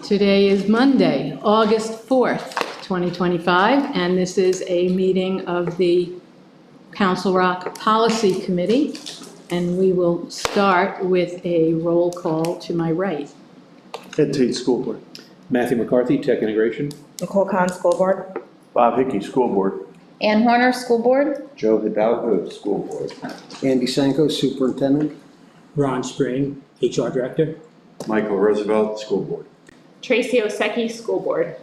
Today is Monday, August 4th, 2025, and this is a meeting of the Council Rock Policy Committee, and we will start with a roll call to my right. Ed Tate, School Board. Matthew McCarthy, Tech Integration. Nicole Khan, School Board. Bob Hickey, School Board. Ann Horner, School Board. Joe Hidalgo, School Board. Andy Sanko, Superintendent. Ron Spring, HR Director. Michael Roosevelt, School Board. Tracy Osecki, School Board.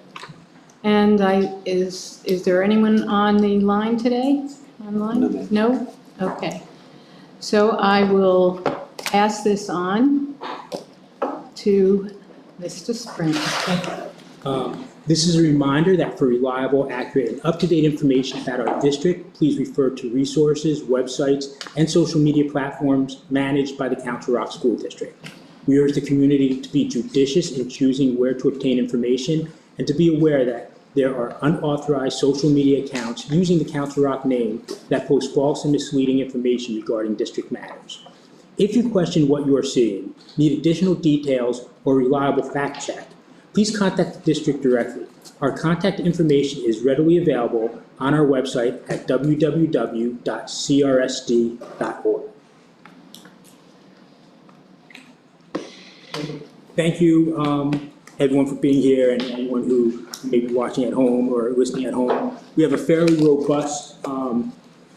And is there anyone on the line today? Online? No? Okay. So I will pass this on to Mr. Spring. This is a reminder that for reliable, accurate, and up-to-date information about our district, please refer to resources, websites, and social media platforms managed by the Council Rock School District. We urge the community to be judicious in choosing where to obtain information and to be aware that there are unauthorized social media accounts using the Council Rock name that post false and misleading information regarding district matters. If you question what you are seeing, need additional details, or reliable fact check, please contact the district directly. Our contact information is readily available on our website at www.crsd.org. Thank you, everyone, for being here, and anyone who may be watching at home or listening at home. We have a fairly robust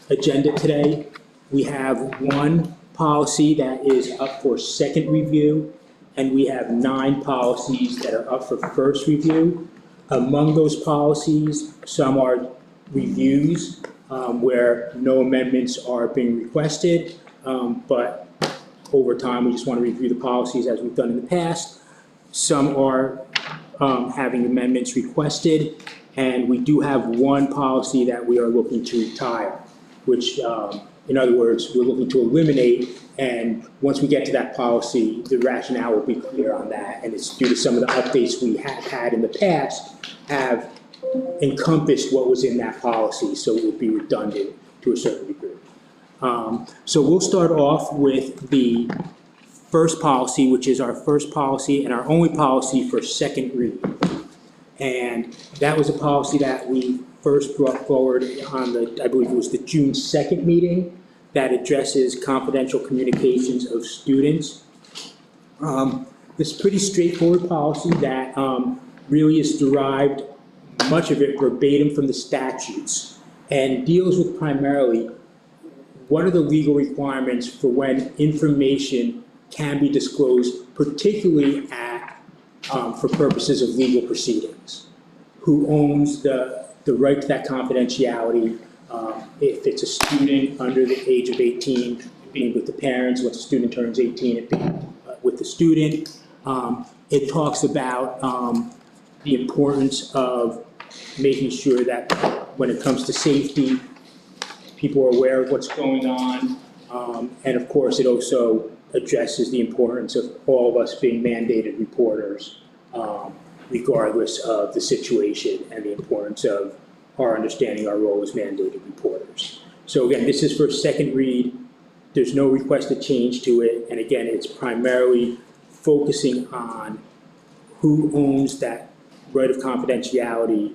agenda today. We have one policy that is up for second review, and we have 9 policies that are up for first review. Among those policies, some are reviews where no amendments are being requested, but over time, we just want to review the policies as we've done in the past. Some are having amendments requested, and we do have one policy that we are looking to retire, which, in other words, we're looking to eliminate, and once we get to that policy, the rationale will be clear on that, and it's due to some of the updates we have had in the past have encompassed what was in that policy, so it would be redundant to a certain degree. So we'll start off with the first policy, which is our first policy and our only policy for second read. And that was a policy that we first brought forward on the, I believe it was the June 2nd meeting, that addresses confidential communications of students. This pretty straightforward policy that really is derived, much of it verbatim from the statutes, and deals with primarily what are the legal requirements for when information can be disclosed, particularly for purposes of legal proceedings. Who owns the right to that confidentiality? If it's a student under the age of 18, being with the parents. Once a student turns 18, it being with the student. It talks about the importance of making sure that when it comes to safety, people are aware of what's going on. And of course, it also addresses the importance of all of us being mandated reporters, regardless of the situation, and the importance of our understanding our role as mandated reporters. So again, this is for second read. There's no requested change to it. And again, it's primarily focusing on who owns that right of confidentiality,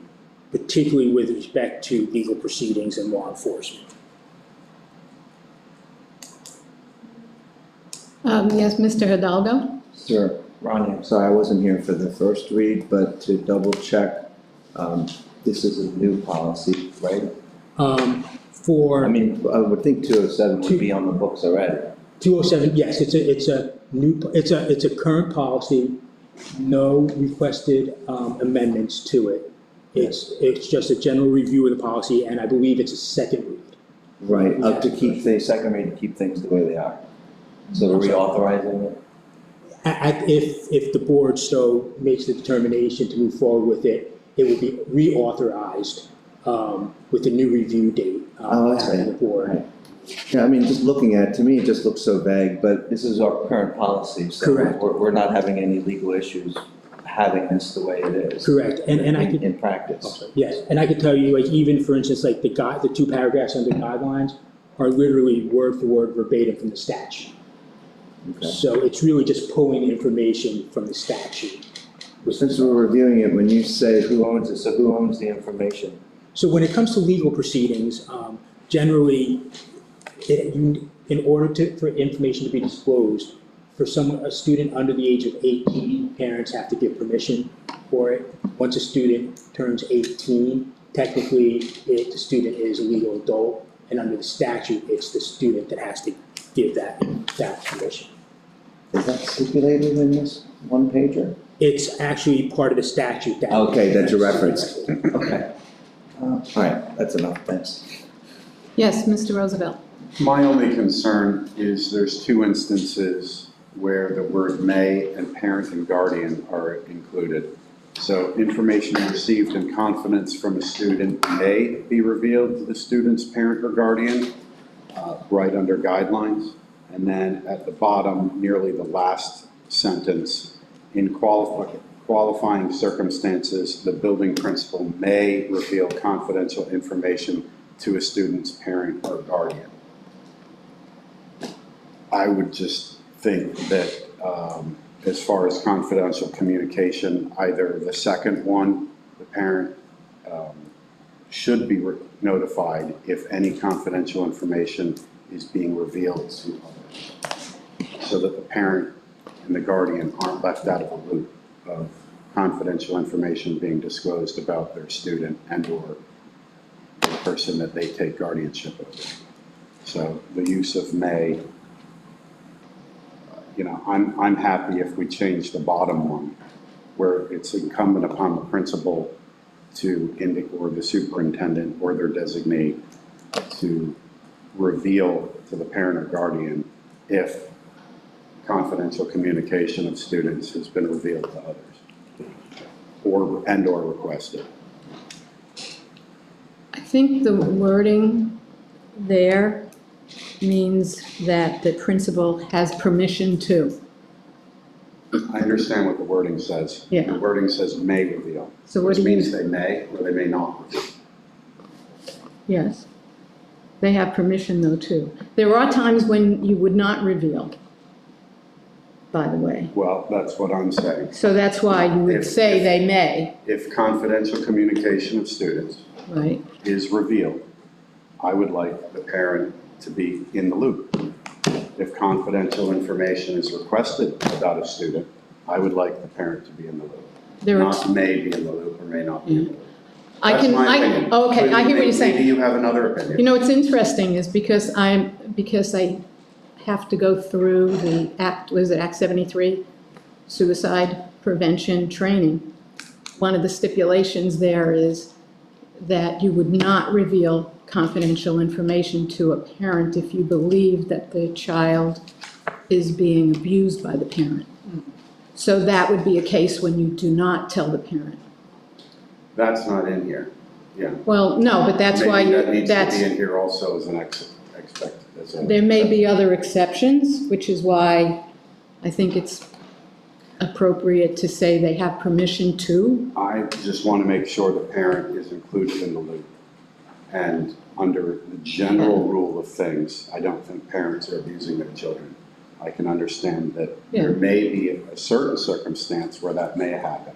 particularly with respect to legal proceedings and law enforcement. Yes, Mr. Hidalgo? Sir, Ronnie, I'm sorry, I wasn't here for the first read, but to double check, this is a new policy, right? I would think 207 would be on the books already. 207, yes, it's a current policy, no requested amendments to it. It's just a general review of the policy, and I believe it's a second read. Right, up to keep the second read, to keep things the way they are. So we're reauthorizing it? If the board so makes the determination to move forward with it, it would be reauthorized with a new review date after the board. Right. Yeah, I mean, just looking at it, to me, it just looks so vague, but this is our current policy, so Correct. We're not having any legal issues having this the way it is. Correct, and I could, in practice. yes, and I could tell you, like, even for instance, like the 2 paragraphs under guidelines are literally word for word verbatim from the statute. Okay. So it's really just pulling information from the statute. Since we're reviewing it, when you say who owns it, so who owns the information? So when it comes to legal proceedings, generally, in order for information to be disclosed, for a student under the age of 18, parents have to give permission for it. Once a student turns 18, technically, the student is a legal adult, and under the statute, it's the student that has to give that permission. Is that stipulated in this one pager? It's actually part of the statute that. Okay, that you referenced. Okay. All right, that's enough, thanks. Yes, Mr. Roosevelt. My only concern is there's two instances where the word may and parent and guardian are included. So information received in confidence from a student may be revealed to the student's parent or guardian, right under guidelines. And then at the bottom, nearly the last sentence, in qualifying circumstances, the building principal may reveal confidential information to a student's parent or guardian. I would just think that as far as confidential communication, either the second one, the parent should be notified if any confidential information is being revealed to others, so that the parent and the guardian aren't left out of the loop of confidential information being disclosed about their student and/or the person that they take guardianship over. So the use of may, I'm happy if we change the bottom one, where it's incumbent upon the principal to or the superintendent or their designee to reveal to the parent or guardian if confidential communication of students has been revealed to others or requested. I think the wording there means that the principal has permission to. I understand what the wording says. Yeah. The wording says may reveal. So what Which do you- means they may or they may not reveal. Yes. They have permission though too. There are times when you would not reveal, by the way. Well, that's what I'm saying. So that's why you would say they may, If confidential communication of students right? is revealed, I would like the parent to be in the loop. If confidential information is requested about a student, I would like the parent to be in the loop. There are, Not may be in the loop or may not be in the loop. I That's can, my opinion. okay, I hear what you're saying. Maybe you have another You opinion. know, what's interesting is because I have to go through the Act 73, suicide prevention training. One of the stipulations there is that you would not reveal confidential information to a parent if you believe that the child is being abused by the parent. So that would be a case when you do not tell the parent. That's not in here. Yeah. Well, no, but that's why Maybe you, that needs that's. to be in here also as an There may be other exceptions, which is why I think it's appropriate to say they have permission to. I just want to make sure the parent is included in the loop. And under the general rule of things, I don't think parents are abusing their children. I can understand that there Yeah. may be a certain circumstance where that may happen,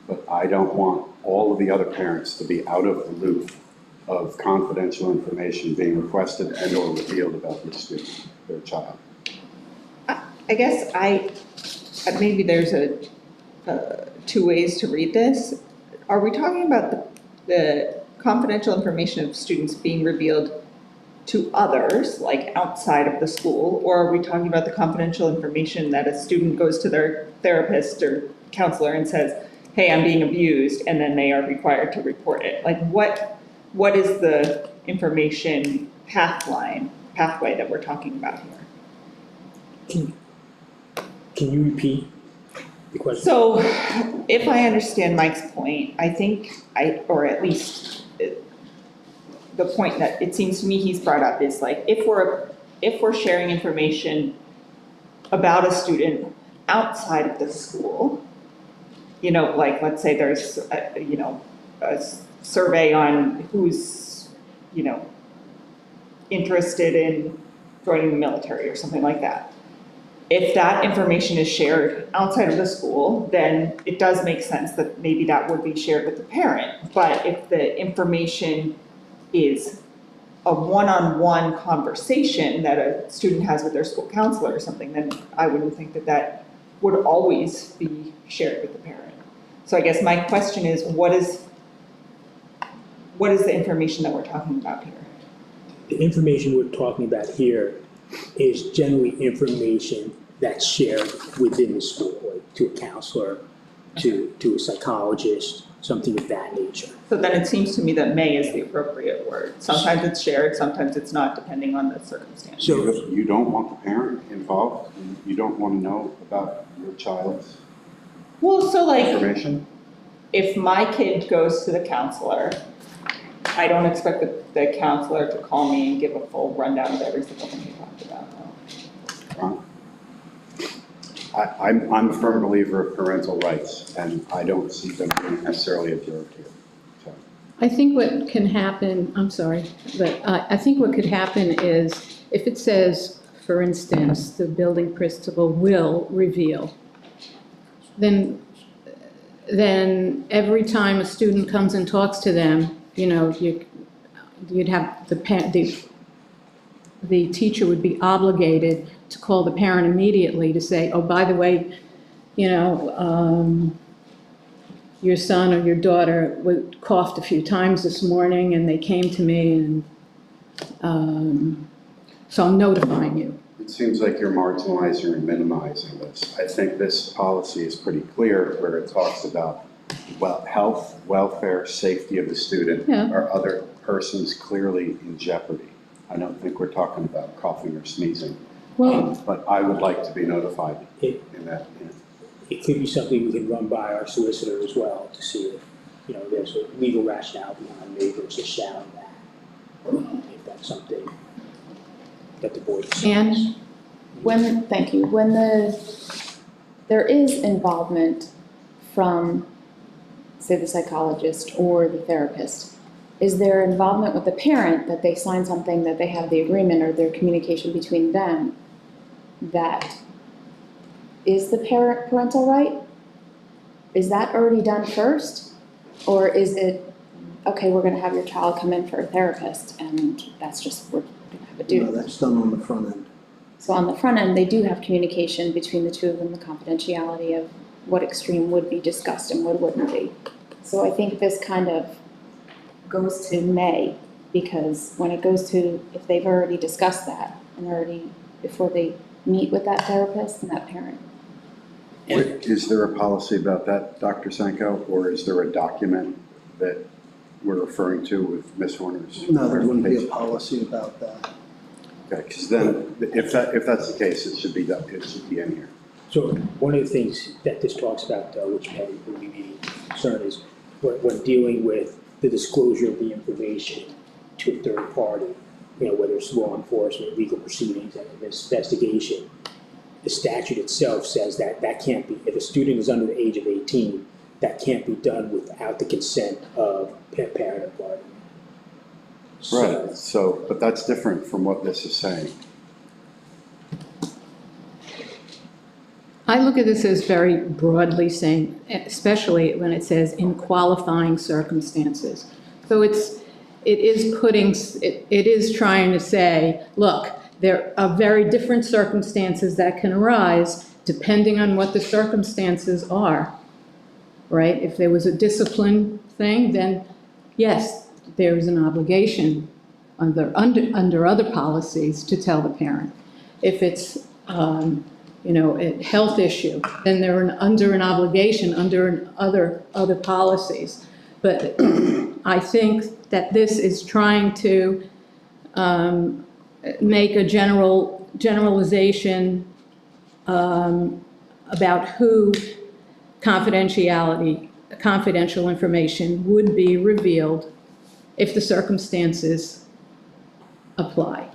but I don't want all of the other parents to be out of the loop of confidential information being requested and or revealed about their student, their child. I guess maybe there's two ways to read this. Are we talking about the confidential information of students being revealed to others, like outside of the school? Or are we talking about the confidential information that a student goes to their therapist or counselor and says, hey, I'm being abused, and then they are required to report it? Like what is the information pathway that we're talking about here? Can you repeat the question? So, if I understand Mike's point, I think or at least the point that it seems to me he's brought up is like, if we're sharing information about a student outside of the school, like let's say there's a survey on who's, interested in joining the military or something like that. if that information is shared outside of the school, then it does make sense that maybe that would be shared with the parent. But if the information is a one-on-one conversation that a student has with their school counselor or something, then I wouldn't think that that would always be shared with the parent. So I guess my question is, what is the information that we're talking about here? The information we're talking about here is generally information that's shared within the school, like to a counselor, to a psychologist, something of that nature. So then it seems to me that may is the appropriate word. Sometimes it's shared, sometimes it's not, depending on the circumstance. So, You don't want the parent involved? You don't want to know about your child's Well, so like, information? if my kid goes to the counselor, I don't expect the counselor to call me and give a full rundown of every single thing we talked about, no. I'm a firm believer of parental rights, and I don't see them being necessarily observed here. So, I think what can happen, I'm sorry, but I think what could happen is if it says, for instance, the building principal will reveal, then every time a student comes and talks to them, you know, you'd have the teacher would be obligated to call the parent immediately to say, oh, by the way, you know, your son or your daughter coughed a few times this morning and they came to me and so I'm notifying you. it seems like you're marginalizing and minimizing this. I think this policy is pretty clear where it talks about health, welfare, safety of the student Yeah. or other persons clearly in jeopardy. I don't think we're talking about coughing or sneezing. Well, But I would like to be notified It- in that. it could be something we can run by our solicitor as well to see if, you know, there's a legal rationale behind may versus shall in that. If that's something that the board decides. Anne? Thank you, when there is involvement from, say, the psychologist or the therapist, is there involvement with the parent that they sign something, that they have the agreement or their communication between them that is the parental right? Is that already done first? Or is it, okay, we're gonna have your child come in for a therapist and that's just, we're gonna have a No, do? that's done on the front end. So on the front end, they do have communication between the two of them, the confidentiality of what extreme would be discussed and what wouldn't be. So I think this kind of goes to may, because when it goes to, if they've already discussed that and already, before they meet with that therapist and that parent. Is there a policy about that, Dr. Sanko, or is there a document that we're referring to with Ms. Horner's? No, there wouldn't be a policy about that. Okay, because then, if that's the case, it should be in here. So one of the things that this talks about, though, which may be concerned, is when dealing with the disclosure of the information to a third party, you know, whether it's law enforcement, legal proceedings, and investigation, the statute itself says that that can't be, if a student is under the age of 18, that can't be done without the consent of parent or guardian. Right, so, but that's different from what this is saying. I look at this as very broadly saying, especially when it says in qualifying circumstances. So it is trying to say, look, there are very different circumstances that can arise depending on what the circumstances are, right? If there was a discipline thing, then yes, there is an obligation under other policies to tell the parent. If it's you know, a health issue, then they're under an obligation under other policies. But I think that this is trying to make a generalization about who confidential information would be revealed if the circumstances apply.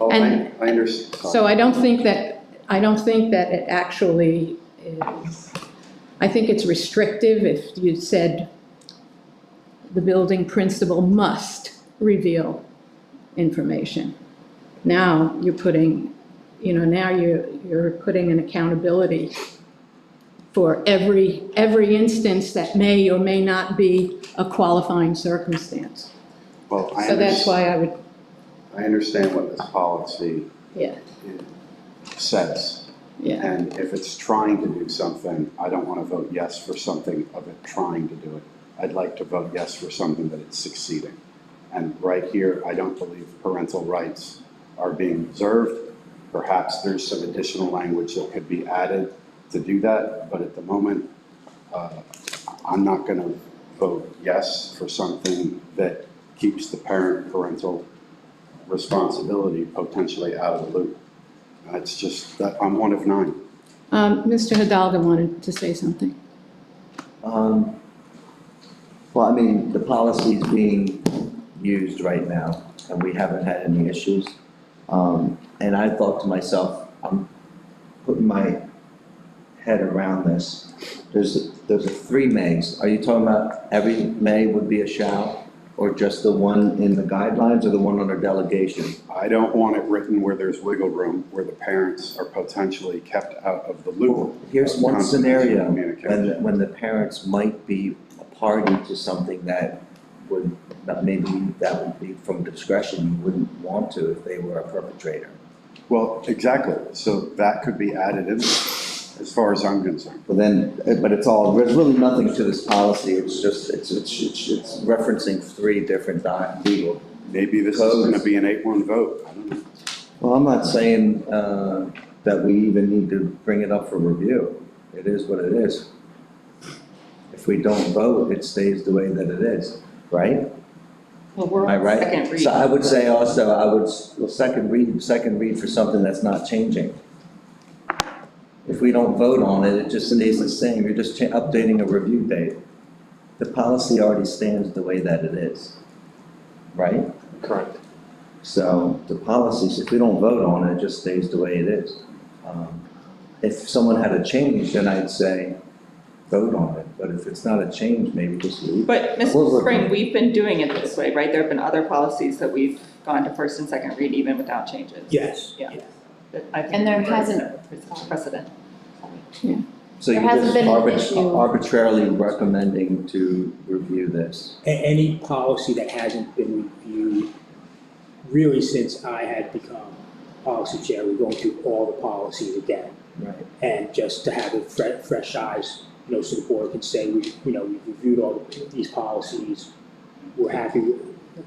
Oh, And I understand. So I don't think that it actually is, I think it's restrictive if you said the building principal must reveal information. Now you're putting, now you're putting an accountability for every instance that may or may not be a qualifying circumstance. Well, So that's why I would, I understand what this policy yeah, says. yeah. And if it's trying to do something, I don't want to vote yes for something of it trying to do it. I'd like to vote yes for something that it's succeeding. And right here, I don't believe parental rights are being observed. Perhaps there's some additional language that could be added to do that, but at the moment, I'm not going to vote yes for something that keeps the parental responsibility potentially out of the loop. It's just that I'm one of 9. Mr. Hidalgo wanted to say something. Well, I mean, the policy's being used right now, and we haven't had any issues. And I thought to myself, I'm putting my head around this. There's a 3 mays. Are you talking about every may would be a shall? Or just the one in the guidelines or the one under delegation? I don't want it written where there's wiggle room, where the parents are potentially kept out of the loop. Here's of one confidential scenario, communication. when the parents might be a party to something that would, maybe that would be from discretion, you wouldn't want to if they were a perpetrator. Well, exactly. So that could be added in, as far as I'm concerned. But then, but it's all, there's really nothing to this policy, it's just, it's referencing 3 different legal. Maybe this is going to be an 8-1 vote. I don't know. Well, I'm not saying that we even need to bring it up for review. It is what it is. If we don't vote, it stays the way that it is, right? Well, we're Am I on right? second read. So I would say also, second read for something that's not changing. If we don't vote on it, it just stays the same. You're just updating a review date. The policy already stands the way that it is, right? Correct. So the policies, if we don't vote on it, it just stays the way it is. If someone had a change, then I'd say vote on it. But if it's not a change, maybe just leave it. But Mrs. Spring, we've been doing it this way, right? There have been other policies that we've gone to first and second read even without changes. Yes. Yeah. That I think And there we're hasn't- precedent. So There you're hasn't just been an issue. arbitrarily recommending to review this. Any policy that hasn't been reviewed, really since I had become policy chair, we're going through all the policies again. Right. And just to have it fresh eyes, so the board can say, we've reviewed all these policies, we're happy,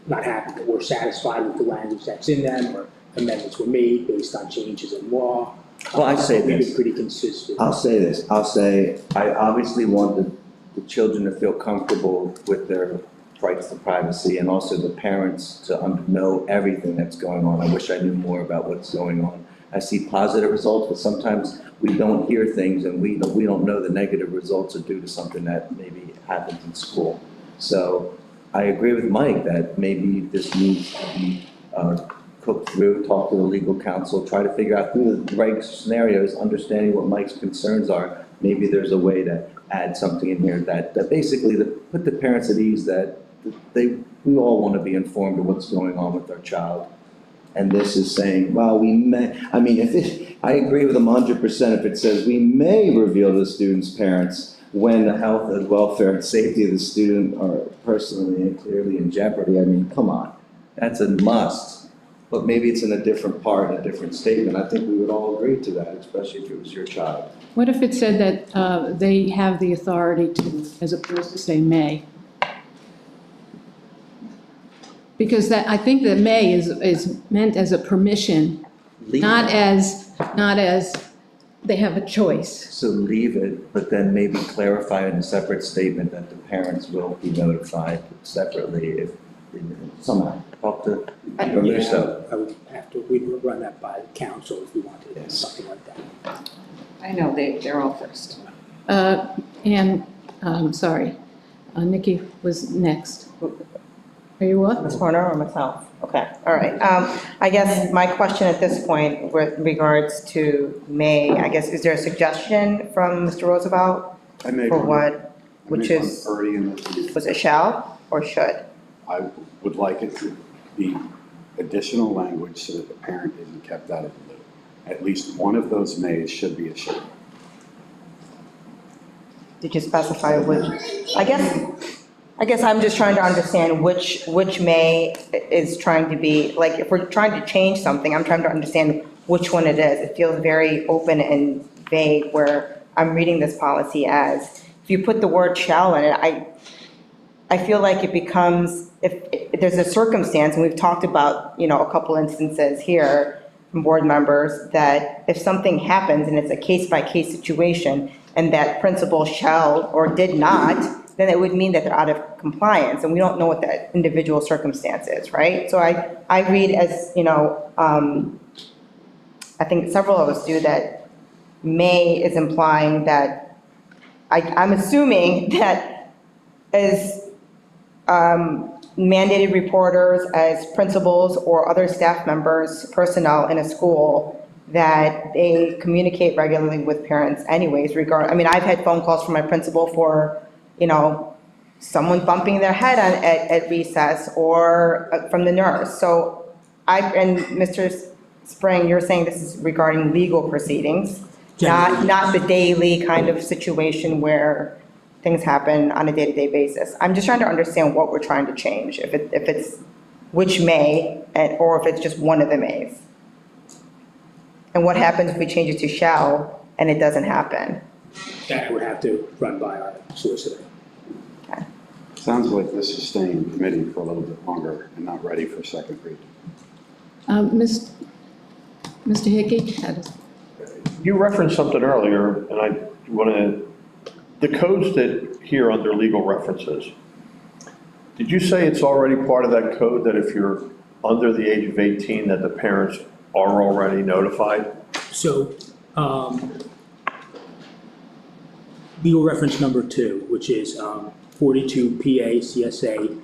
not happy, but we're satisfied with the language that's in them, or amendments were made based on changes in law. Well, I say We've this. been pretty consistent. I'll say this, I obviously want the children to feel comfortable with their rights to privacy, and also the parents to know everything that's going on. I wish I knew more about what's going on. I see positive results, but sometimes we don't hear things, and we don't know the negative results are due to something that maybe happens in school. So I agree with Mike that maybe this needs to be cooked through, talk to the legal counsel, try to figure out through the right scenarios, understanding what Mike's concerns are. Maybe there's a way to add something in here that basically put the parents at ease that we all want to be informed of what's going on with our child. And this is saying, well, we may, I mean, I agree with them 100% if it says we may reveal to the student's parents when the health and welfare and safety of the student are personally and clearly in jeopardy. I mean, come on, that's a must. But maybe it's in a different part, a different statement. I think we would all agree to that, especially if it was your child. What if it said that they have the authority to, as opposed to say may? Because I think that may is meant as a permission, Leave not it. as they have a choice. So leave it, but then maybe clarify in a separate statement that the parents will be notified separately if somehow talk to Peter Russo. I would have to, we'd run that by council if we wanted Yes. something like that. I know, they're all first. And, sorry, Nikki was next. Are you up? Ms. Horner or myself? Okay, all right. I guess my question at this point with regards to May, I guess, is there a suggestion from Mr. Roosevelt I made for one. what, I which made one is, already in the, was it shall or should? I would like it to be additional language so that the parent isn't kept out of the loop. at least one of those mays should be a shall. Did you specify which? I guess I'm just trying to understand which may is trying to be, like, if we're trying to change something, I'm trying to understand which one it is. It feels very open and vague where I'm reading this policy as, if you put the word shall in it, I feel like it becomes, if there's a circumstance, and we've talked about, a couple instances here from board members, that if something happens and it's a case-by-case situation, and that principal shall or did not, then it would mean that they're out of compliance, and we don't know what that individual circumstance is, right? So I read as, I think several of us do, that may is implying that, I'm assuming that as mandated reporters, as principals or other staff members, personnel in a school, that they communicate regularly with parents anyways I've had phone calls from my principal for, someone bumping their head at recess or from the nurse. So and Mr. Spring, you're saying this is regarding legal proceedings, not the daily kind of situation where things happen on a day-to-day basis. I'm just trying to understand what we're trying to change, if it's which may, or if it's just one of the mays. And what happens if we change it to shall and it doesn't happen? That would have to run by our solicitor. Sounds like this is staying in committee for a little bit longer and not ready for second read. Mr. Hickey? You referenced something earlier, and I want to, the codes that here under legal references, did you say it's already part of that code that if you're under the age of 18 that the parents are already notified? So, legal reference number 2, which is 42 PA CSA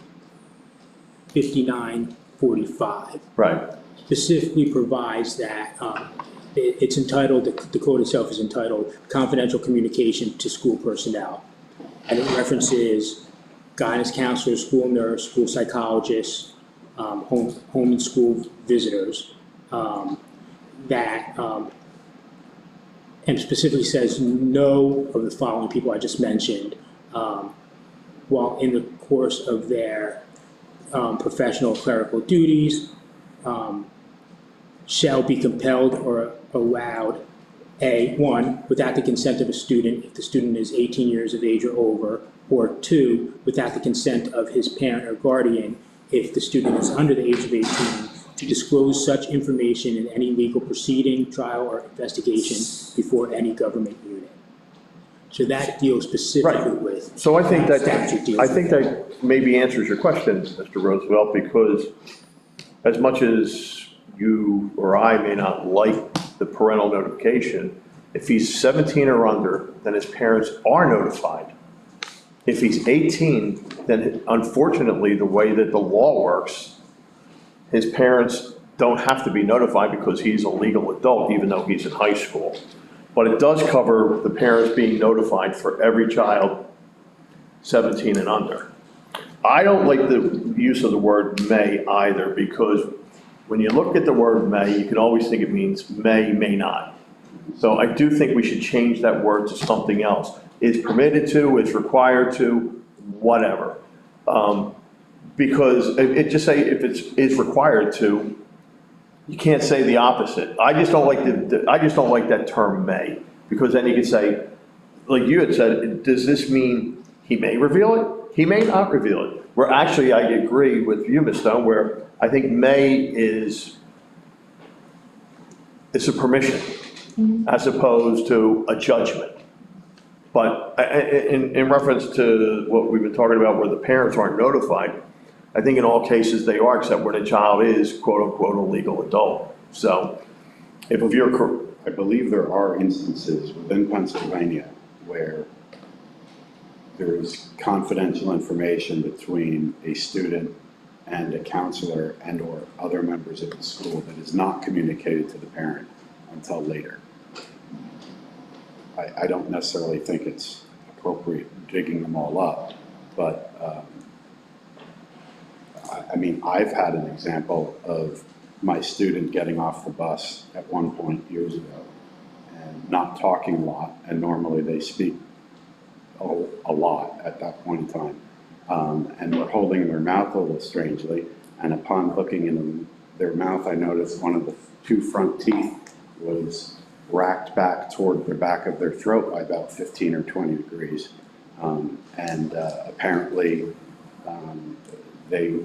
5945. Right. Specifically provides that it's entitled, the code itself is entitled Confidential Communication to School Personnel. And it references guidance counselors, school nurse, school psychologists, home and school visitors, and specifically says no of the following people I just mentioned while in the course of their professional clerical duties shall be compelled or allowed, one, without the consent of a student if the student is 18 years of age or over, or 2, without the consent of his parent or guardian if the student is under the age of 18, to disclose such information in any legal proceeding, trial, or investigation before any government unit. So that deals specifically Right. with. So I think that, statute deals I with think that maybe answers your question, Mr. Roosevelt, because as much as you or I may not like the parental notification, if he's 17 or under, then his parents are notified. If he's 18, then unfortunately, the way that the law works, his parents don't have to be notified because he's a legal adult, even though he's in high school. But it does cover the parents being notified for every child 17 and under. I don't like the use of the word may either, because when you look at the word may, you can always think it means may, may not. So I do think we should change that word to something else. Is permitted to, is required to, whatever. Because it just say if it's is required to, you can't say the opposite. I just don't like I just don't like that term may, because then you can say, like you had said, does this mean he may reveal it? He may not reveal it. Where actually I agree with you, Ms. Stone, where I think may is a permission as opposed to a judgment. But in reference to what we've been talking about where the parents aren't notified, I think in all cases they are, except when a child is quote unquote a legal adult. So if you're, I believe there are instances within Pennsylvania where there is confidential information between a student and a counselor and or other members of the school that is not communicated to the parent until later. I don't necessarily think it's appropriate digging them all up, but I mean, I've had an example of my student getting off the bus at one point years ago and not talking a lot, and normally they speak a lot at that point in time. And were holding their mouth a little strangely, and upon looking in their mouth, I noticed one of the two front teeth was racked back toward the back of their throat by about 15 or 20 degrees. Apparently, they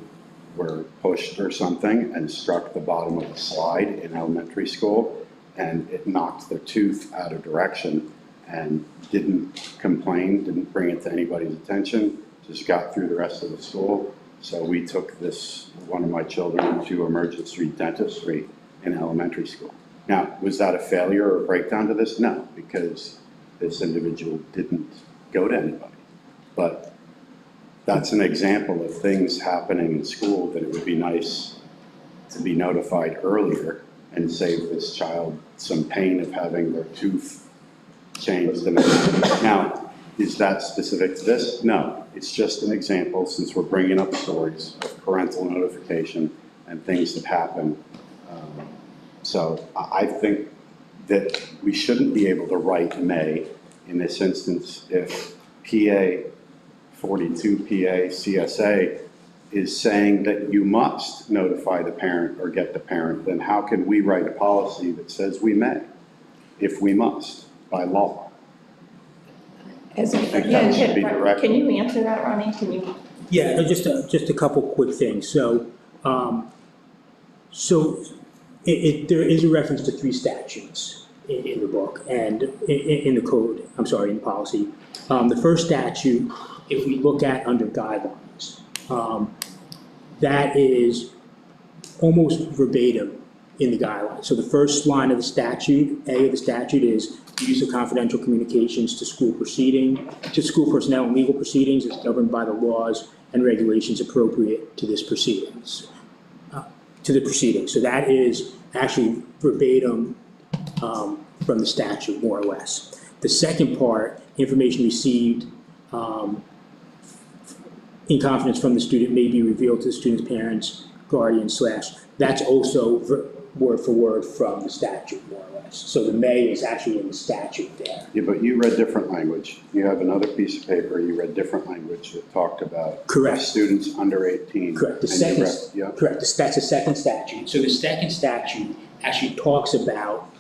were pushed or something and struck the bottom of the slide in elementary school, and it knocked their tooth out of direction, and didn't complain, didn't bring it to anybody's attention, just got through the rest of the school. So we took one of my children to emergency dentistry in elementary school. Now, was that a failure or a breakdown to this? No, because this individual didn't go to anybody. But that's an example of things happening in school that it would be nice to be notified earlier and save this child some pain of having their tooth changed. Now, is that specific to this? No, it's just an example, since we're bringing up stories of parental notification and things that happen. So I think that we shouldn't be able to write may in this instance if PA 42 PA CSA is saying that you must notify the parent or get the parent, then how can we write a policy that says we may, if we must, by law? Again, should be direct. can you answer that, Ronnie? Can you? Yeah, just a couple quick things. So, there is a reference to 3 statutes in the book and in the code, in the policy. The first statute, if we look at under guidelines, that is almost verbatim in the guidelines. So the first line of the statute, A of the statute, is use of confidential communications to school personnel and legal proceedings is governed by the laws and regulations appropriate to this proceedings, So that is actually verbatim from the statute, more or less. The second part, information received in confidence from the student may be revealed to the student's parents, guardians, / that's also word for word from the statute, more or less. So the may is actually in the statute there. Yeah, but you read different language. You have another piece of paper, you read different language that talked about Correct. Students under 18. Correct. Correct. That's the second statute. So the second statute actually talks about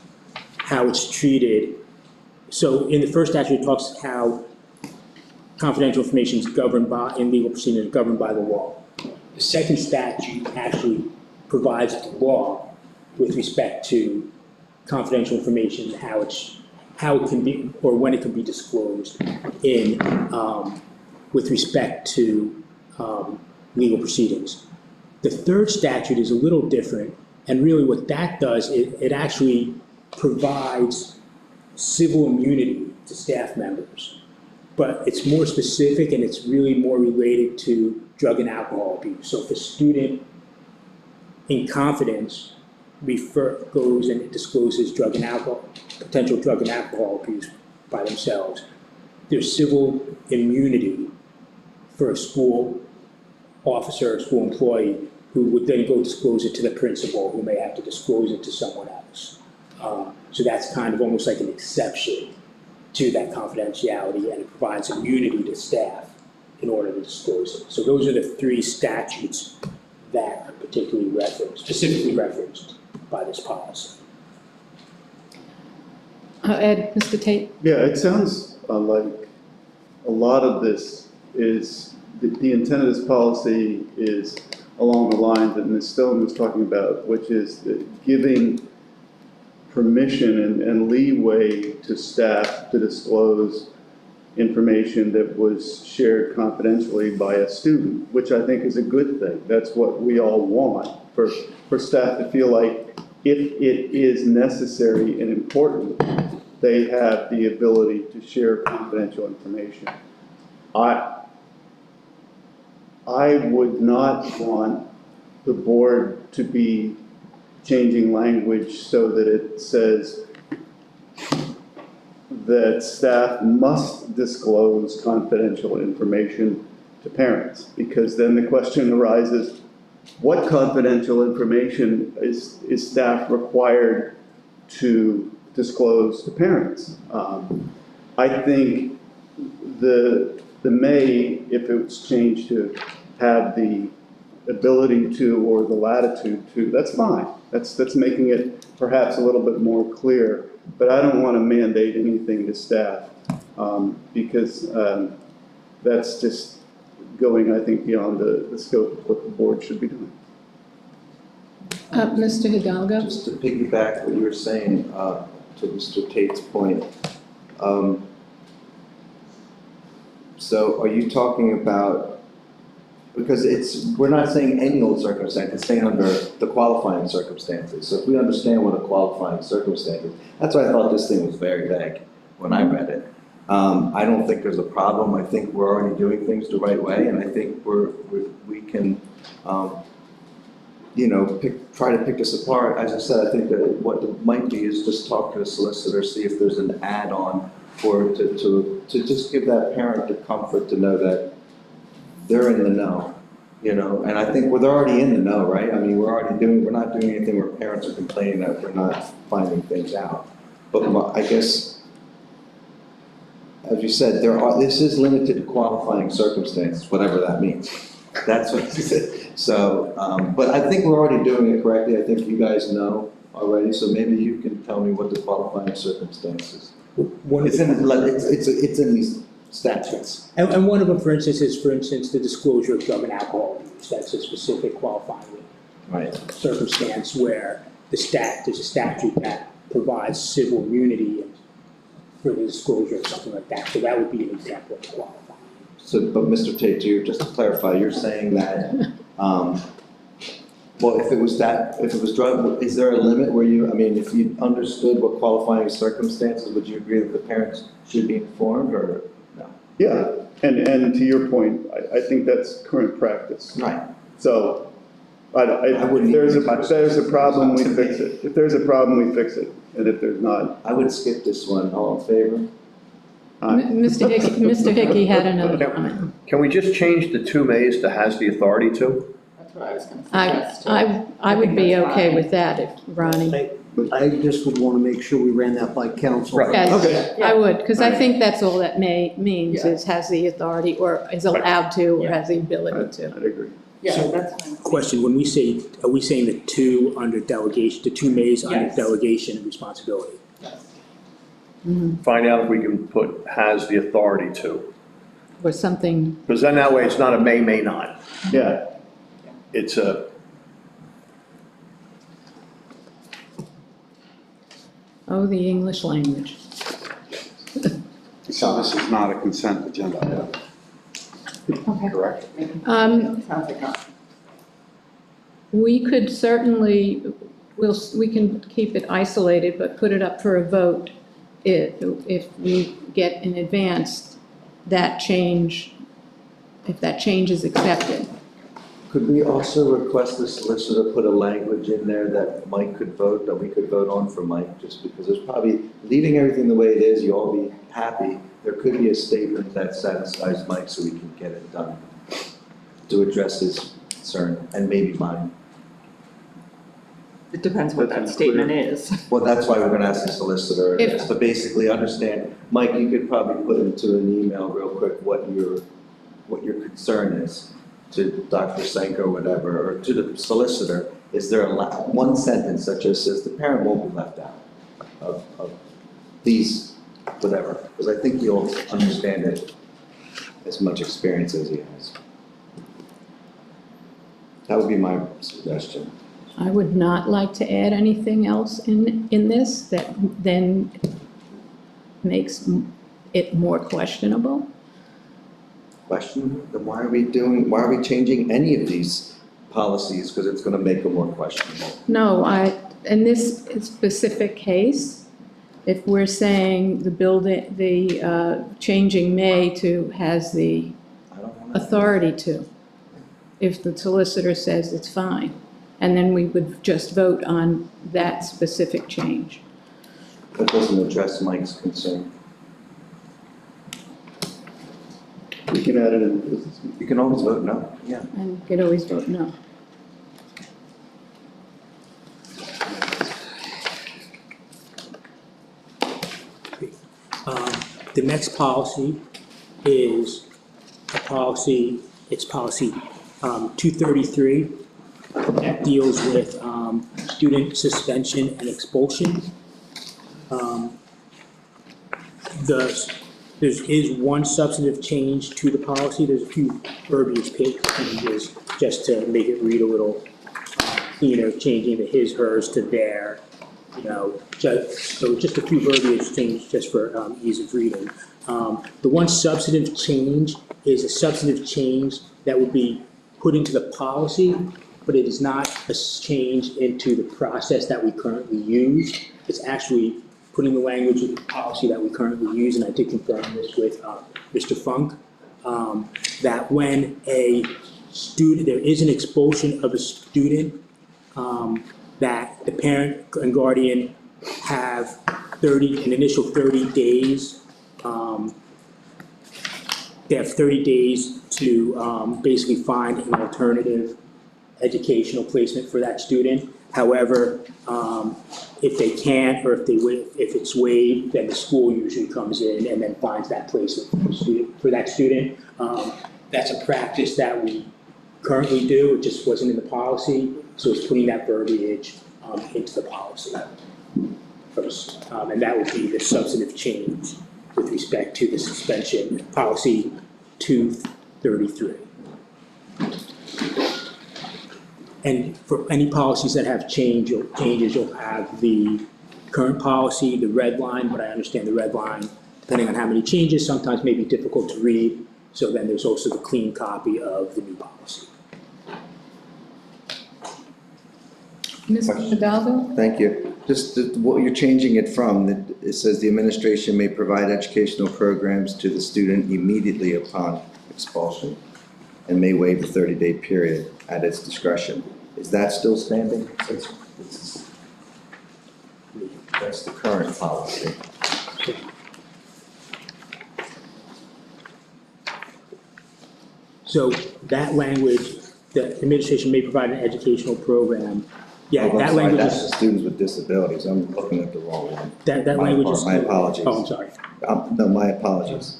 how it's treated. So in the first statute, it talks how confidential information is governed by, in legal proceedings, is governed by the law. The second statute actually provides the law with respect to confidential information, how it can be, or when it can be disclosed in, with respect to legal proceedings. The third statute is a little different, and really what that does, it actually provides civil immunity to staff members. But it's more specific and it's really more related to drug and alcohol abuse. So if a student in confidence goes and discloses potential drug and alcohol abuse by themselves, there's civil immunity for a school officer or school employee who would then go disclose it to the principal, who may have to disclose it to someone else. So that's kind of almost like an exception to that confidentiality, and it provides immunity to staff in order to disclose it. So those are the 3 statutes that are specifically referenced by this policy. Ed, Mr. Tate? Yeah, it sounds like a lot of this is, the intent of this policy is along the lines that Ms. Stone was talking about, which is giving permission and leeway to staff to disclose information that was shared confidentially by a student, which I think is a good thing. That's what we all want, for staff to feel like if it is necessary and important, they have the ability to share confidential information. I would not want the board to be changing language so that it says that staff must disclose confidential information to parents, because then the question arises, what confidential information is staff required to disclose to parents? I think the may, if it's changed to have the ability to or the latitude to, that's fine. That's making it perhaps a little bit more clear, but I don't want to mandate anything to staff because that's just going, I think, beyond the scope of what the board should be doing. Mr. Hidalgo? Just to piggyback what you were saying, to Mr. Tate's point. So are you talking about, because we're not saying any old circumstance, it's saying under the qualifying circumstances. So if we understand what a qualifying circumstance is, that's why I thought this thing was very vague when I read it. I don't think there's a problem. I think we're already doing things the right way, and I think we can, try to pick this apart. As I said, I think that what it might be is just talk to the solicitor, see if there's an add-on to just give that parent the comfort to know that they're in the know, and I think they're already in the know, right? I mean, we're not doing anything where parents are complaining that we're not finding things out. But I guess, as you said, this is limited to qualifying circumstances, whatever that means. That's what you said. So, but I think we're already doing it correctly. I think you guys know already, so maybe you can tell me what the qualifying circumstances. It's in these statutes. And one of them, for instance, is, the disclosure of drug and alcohol use. That's a specific qualifying circumstance where there's a statute that provides civil immunity for the disclosure of something like that. So that would be an example of qualifying. So, but Mr. Tate, just to clarify, you're saying that, well, if it was drug, is there a limit where if you understood what qualifying circumstances, would you agree that the parents should be informed, or no? Yeah, and to your point, I think that's current practice. Right. So, if there's a problem, we fix it. If there's a problem, we fix it. And if there's not, I would skip this one. All in favor? Mr. Hickey had another comment. Can we just change the two mays to has the authority to? That's what I was going to suggest. I would be okay with that if Ronnie. I just would want to make sure we ran that by council. Right. Yes, Okay. I would, because I think that's all that means is has the authority or is allowed to or has the ability to. I'd agree. Yeah, that's fine. question, are we saying the two under delegation, the two mays under Yes. delegation and responsibility? Find out if we can put has the authority to. Or something, Because then that way it's not a may not. Yeah, It's a, oh, the English language. So this is not a consent agenda item, Okay. correct? Sounds like not. We could certainly, we can keep it isolated, but put it up for a vote if we get in advance that change, if that change is accepted. Could we also request the solicitor put a language in there that Mike could vote, that we could vote on for Mike, just because there's probably, leaving everything the way it is, you all be happy, there could be a statement that satisfies Mike so we can get it done to address his concern, and maybe mine. It depends what that statement is. Well, that's why we're gonna ask the solicitor, If- to basically understand. Mike, you could probably put into an email real quick what your concern is to Dr. Senko or whatever, or to the solicitor. Is there one sentence that just says the parent won't be left out of these, whatever? Because I think you'll understand it as much experience as he has. That would be my suggestion. I would not like to add anything else in this that then makes it more questionable. Questionable? Then why are we changing any of these policies? Because it's gonna make them more questionable. No, in this specific case, if we're saying changing may to has the I don't know. authority to, if the solicitor says it's fine, and then we would just vote on that specific change. That doesn't address Mike's concern. we can add it in the business meeting. You can always vote no, yeah. And you could always vote no. The next policy is a policy, it's policy 233. That deals with student suspension and expulsion. There is one substantive change to the policy. There's a few verbiage changes just to make it read a little cleaner, changing the his, hers to their, so just a few verbiage changes just for ease of reading. The one substantive change is a substantive change that would be put into the policy, but it is not a change into the process that we currently use. It's actually putting the language of the policy that we currently use, and I did confirm this with Mr. Funk, that when a student, there is an expulsion of a student, that the parent and guardian have an initial 30 days. They have 30 days to basically find an alternative educational placement for that student. However, if they can't, or if it's waived, then the school usually comes in and then finds that placement for that student. That's a practice that we currently do. It just wasn't in the policy, so it's putting that verbiage into the policy first. And that would be the substantive change with respect to the suspension, policy 233. And for any policies that have changes, you'll have the current policy, the red line, but I understand the red line, depending on how many changes, sometimes may be difficult to read. So then there's also the clean copy of the new policy. Mr. Hidalgo? Thank you. Just what you're changing it from, it says the administration may provide educational programs to the student immediately upon expulsion and may waive the 30-day period at its discretion. Is that still standing? That's the current policy. So that language, the administration may provide an educational program. Yeah, Oh, I'm that sorry, language that's is, the students with disabilities. I'm looking at the wrong one. that language is. My apologies. Oh, I'm sorry. No, my apologies.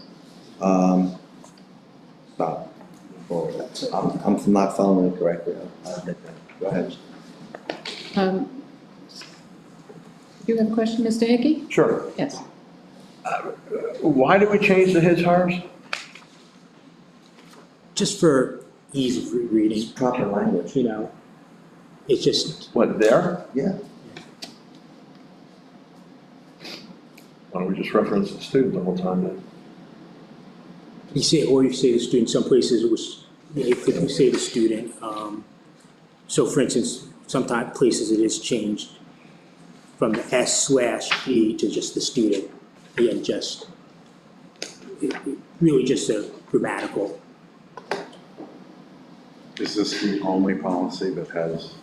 Stop. I'm not following it correctly. I'll admit that. Go ahead. Do you have a question, Mr. Hickey? Sure. Yes. Why do we change the his, hers? Just for ease of reading, Proper language. it's just, What, there? Yeah. Why don't we just reference the student the whole time then? you say the student, some places it was, if you say the student, so for instance, sometimes places it is changed from the S/E to just the student. Again, really just a grammatical. Is this the only policy that has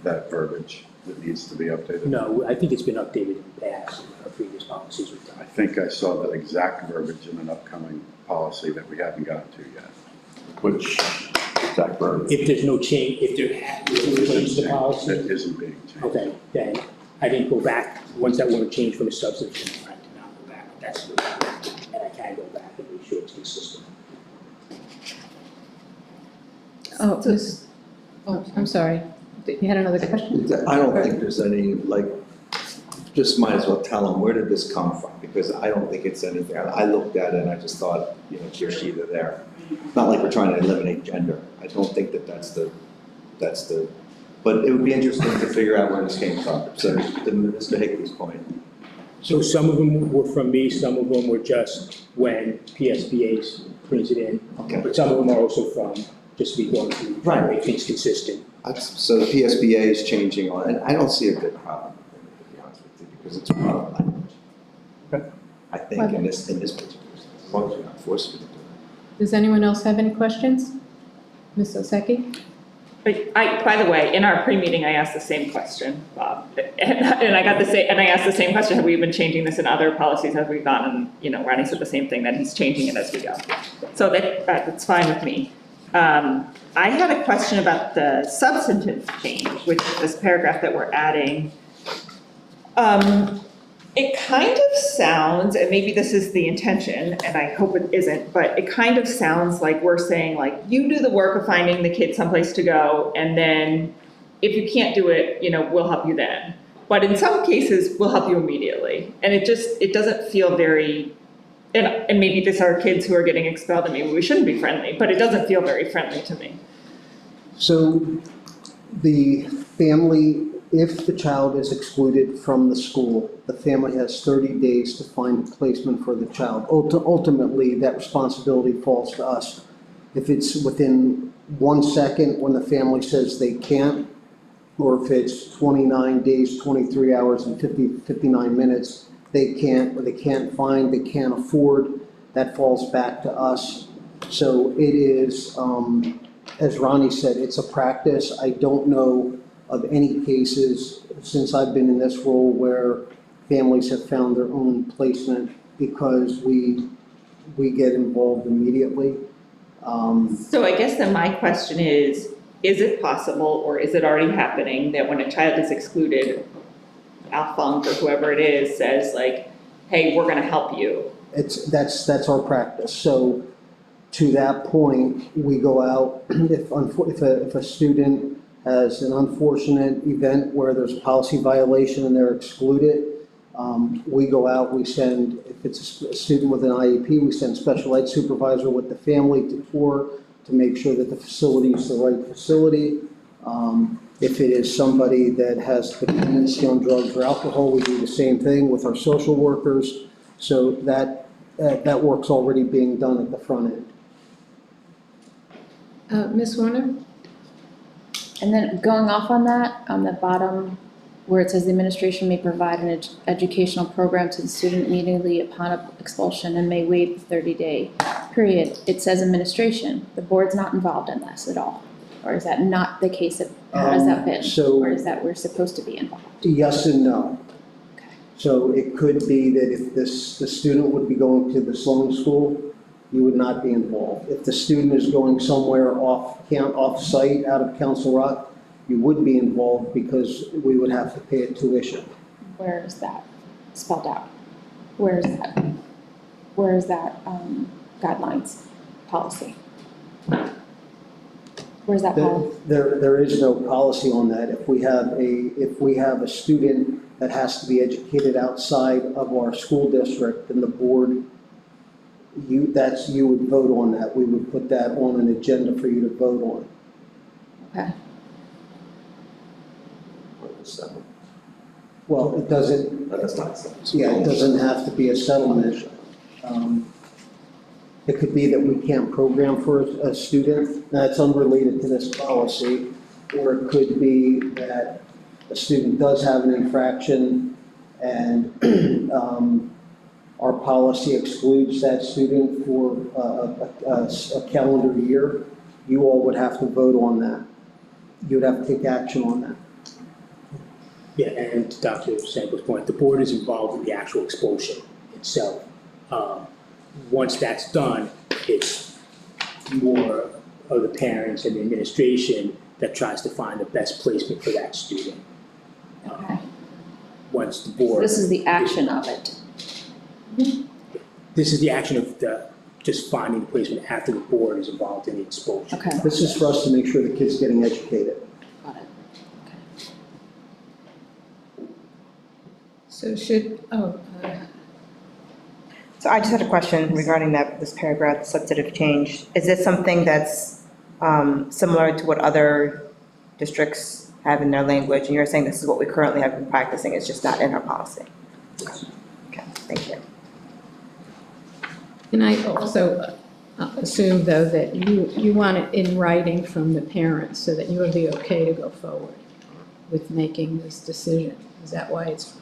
that verbiage that needs to be updated? No, I think it's been updated in the past, in our previous policies we've I done. think I saw that exact verbiage in an upcoming policy that we haven't gotten to yet. Which, exact verb? If there's no change, if there no change to the policy, That isn't being changed. okay, then I didn't go back, ones that weren't changed from a substitute, I did not go back, that's, and I can go back and make sure it's consistent. Oh, I'm sorry. You had another question? I don't think there's any, just might as well tell them, where did this come from? Because I don't think it's anything. I looked at it and I just thought, he or she, they're there. It's not like we're trying to eliminate gender. I don't think that's the, but it would be interesting to figure out where this came from. So to Mr. Hickey's point. So some of them were from me, some of them were just when PSBA's brings it in. Okay. But some of them are also from just me going through, trying to make things consistent. So the PSBA is changing on, and I don't see a big problem with it, to be honest with you, because it's part of language. Okay. I think in this particular, as long as you're not forcing me to do it. Does anyone else have any questions? Ms. Oseki? By the way, in our pre-meeting, I asked the same question, Bob, and I got the same, and I asked the same question, have we been changing this in other policies as we've gone, and, Ronnie said the same thing, that he's changing it as we go. So that's fine with me. I had a question about the substantive change, which is this paragraph that we're adding. It kind of sounds, and maybe this is the intention, and I hope it isn't, but it kind of sounds like we're saying like, you do the work of finding the kid someplace to go, and then if you can't do it, we'll help you then. But in some cases, we'll help you immediately. And it doesn't feel very, and maybe these are kids who are getting expelled and maybe we shouldn't be friendly, but it doesn't feel very friendly to me. So the family, if the child is excluded from the school, the family has 30 days to find a placement for the child. Ultimately, that responsibility falls to us. If it's within 1 second when the family says they can't, or if it's 29 days, 23 hours, and 59 minutes, they can't, or they can't find, they can't afford, that falls back to us. So it is, as Ronnie said, it's a practice. I don't know of any cases since I've been in this role where families have found their own placement because we get involved immediately. So I guess then my question is it possible, or is it already happening, that when a child is excluded, Alphonse or whoever it is says like, hey, we're gonna help you? That's our practice. So to that point, we go out, if a student has an unfortunate event where there's a policy violation and they're excluded, we go out, we send, if it's a student with an IEP, we send special ed supervisor with the family to tour to make sure that the facility is the right facility. If it is somebody that has dependency on drugs or alcohol, we do the same thing with our social workers. So that work's already being done at the front end. Ms. Warner? And then going off on that, on the bottom, where it says the administration may provide an educational program to the student immediately upon expulsion and may waive the 30-day period, it says administration. The board's not involved in this at all. Or is that not the case? How has that been? Or is that we're supposed to be involved? Yes and no. Okay. So it could be that if the student would be going to the Sloan School, you would not be involved. If the student is going somewhere off-site, out of Council Rock, you would be involved because we would have to pay a tuition. Where is that spelled out? Where is that? Where is that guidelines, policy? Where's that policy? There is no policy on that. If we have a student that has to be educated outside of our school district, then the board, you would vote on that. We would put that on an agenda for you to vote on. Okay. Well, it doesn't. That's not. Yeah, it doesn't have to be a settlement. It could be that we can't program for a student, that's unrelated to this policy, or it could be that a student does have an infraction and our policy excludes that student for a calendar year. You all would have to vote on that. You would have to take action on that. Yeah, and to Dr. Sanko's point, the board is involved in the actual expulsion itself. Once that's done, it's more of the parents and the administration that tries to find the best placement for that student. Okay. Once the So board. this is the action of it. This is the action of just finding the placement after the board is involved in the expulsion. Okay. This is for us to make sure the kid's getting educated. Got it. So So I just had a question regarding this paragraph, substantive change. Is this something that's similar to what other districts have in their language? And you're saying this is what we currently have been practicing, it's just not in our policy? Okay, thank you. And I also assume, though, that you want it in writing from the parents so that you would be okay to go forward with making this decision. Is that why it's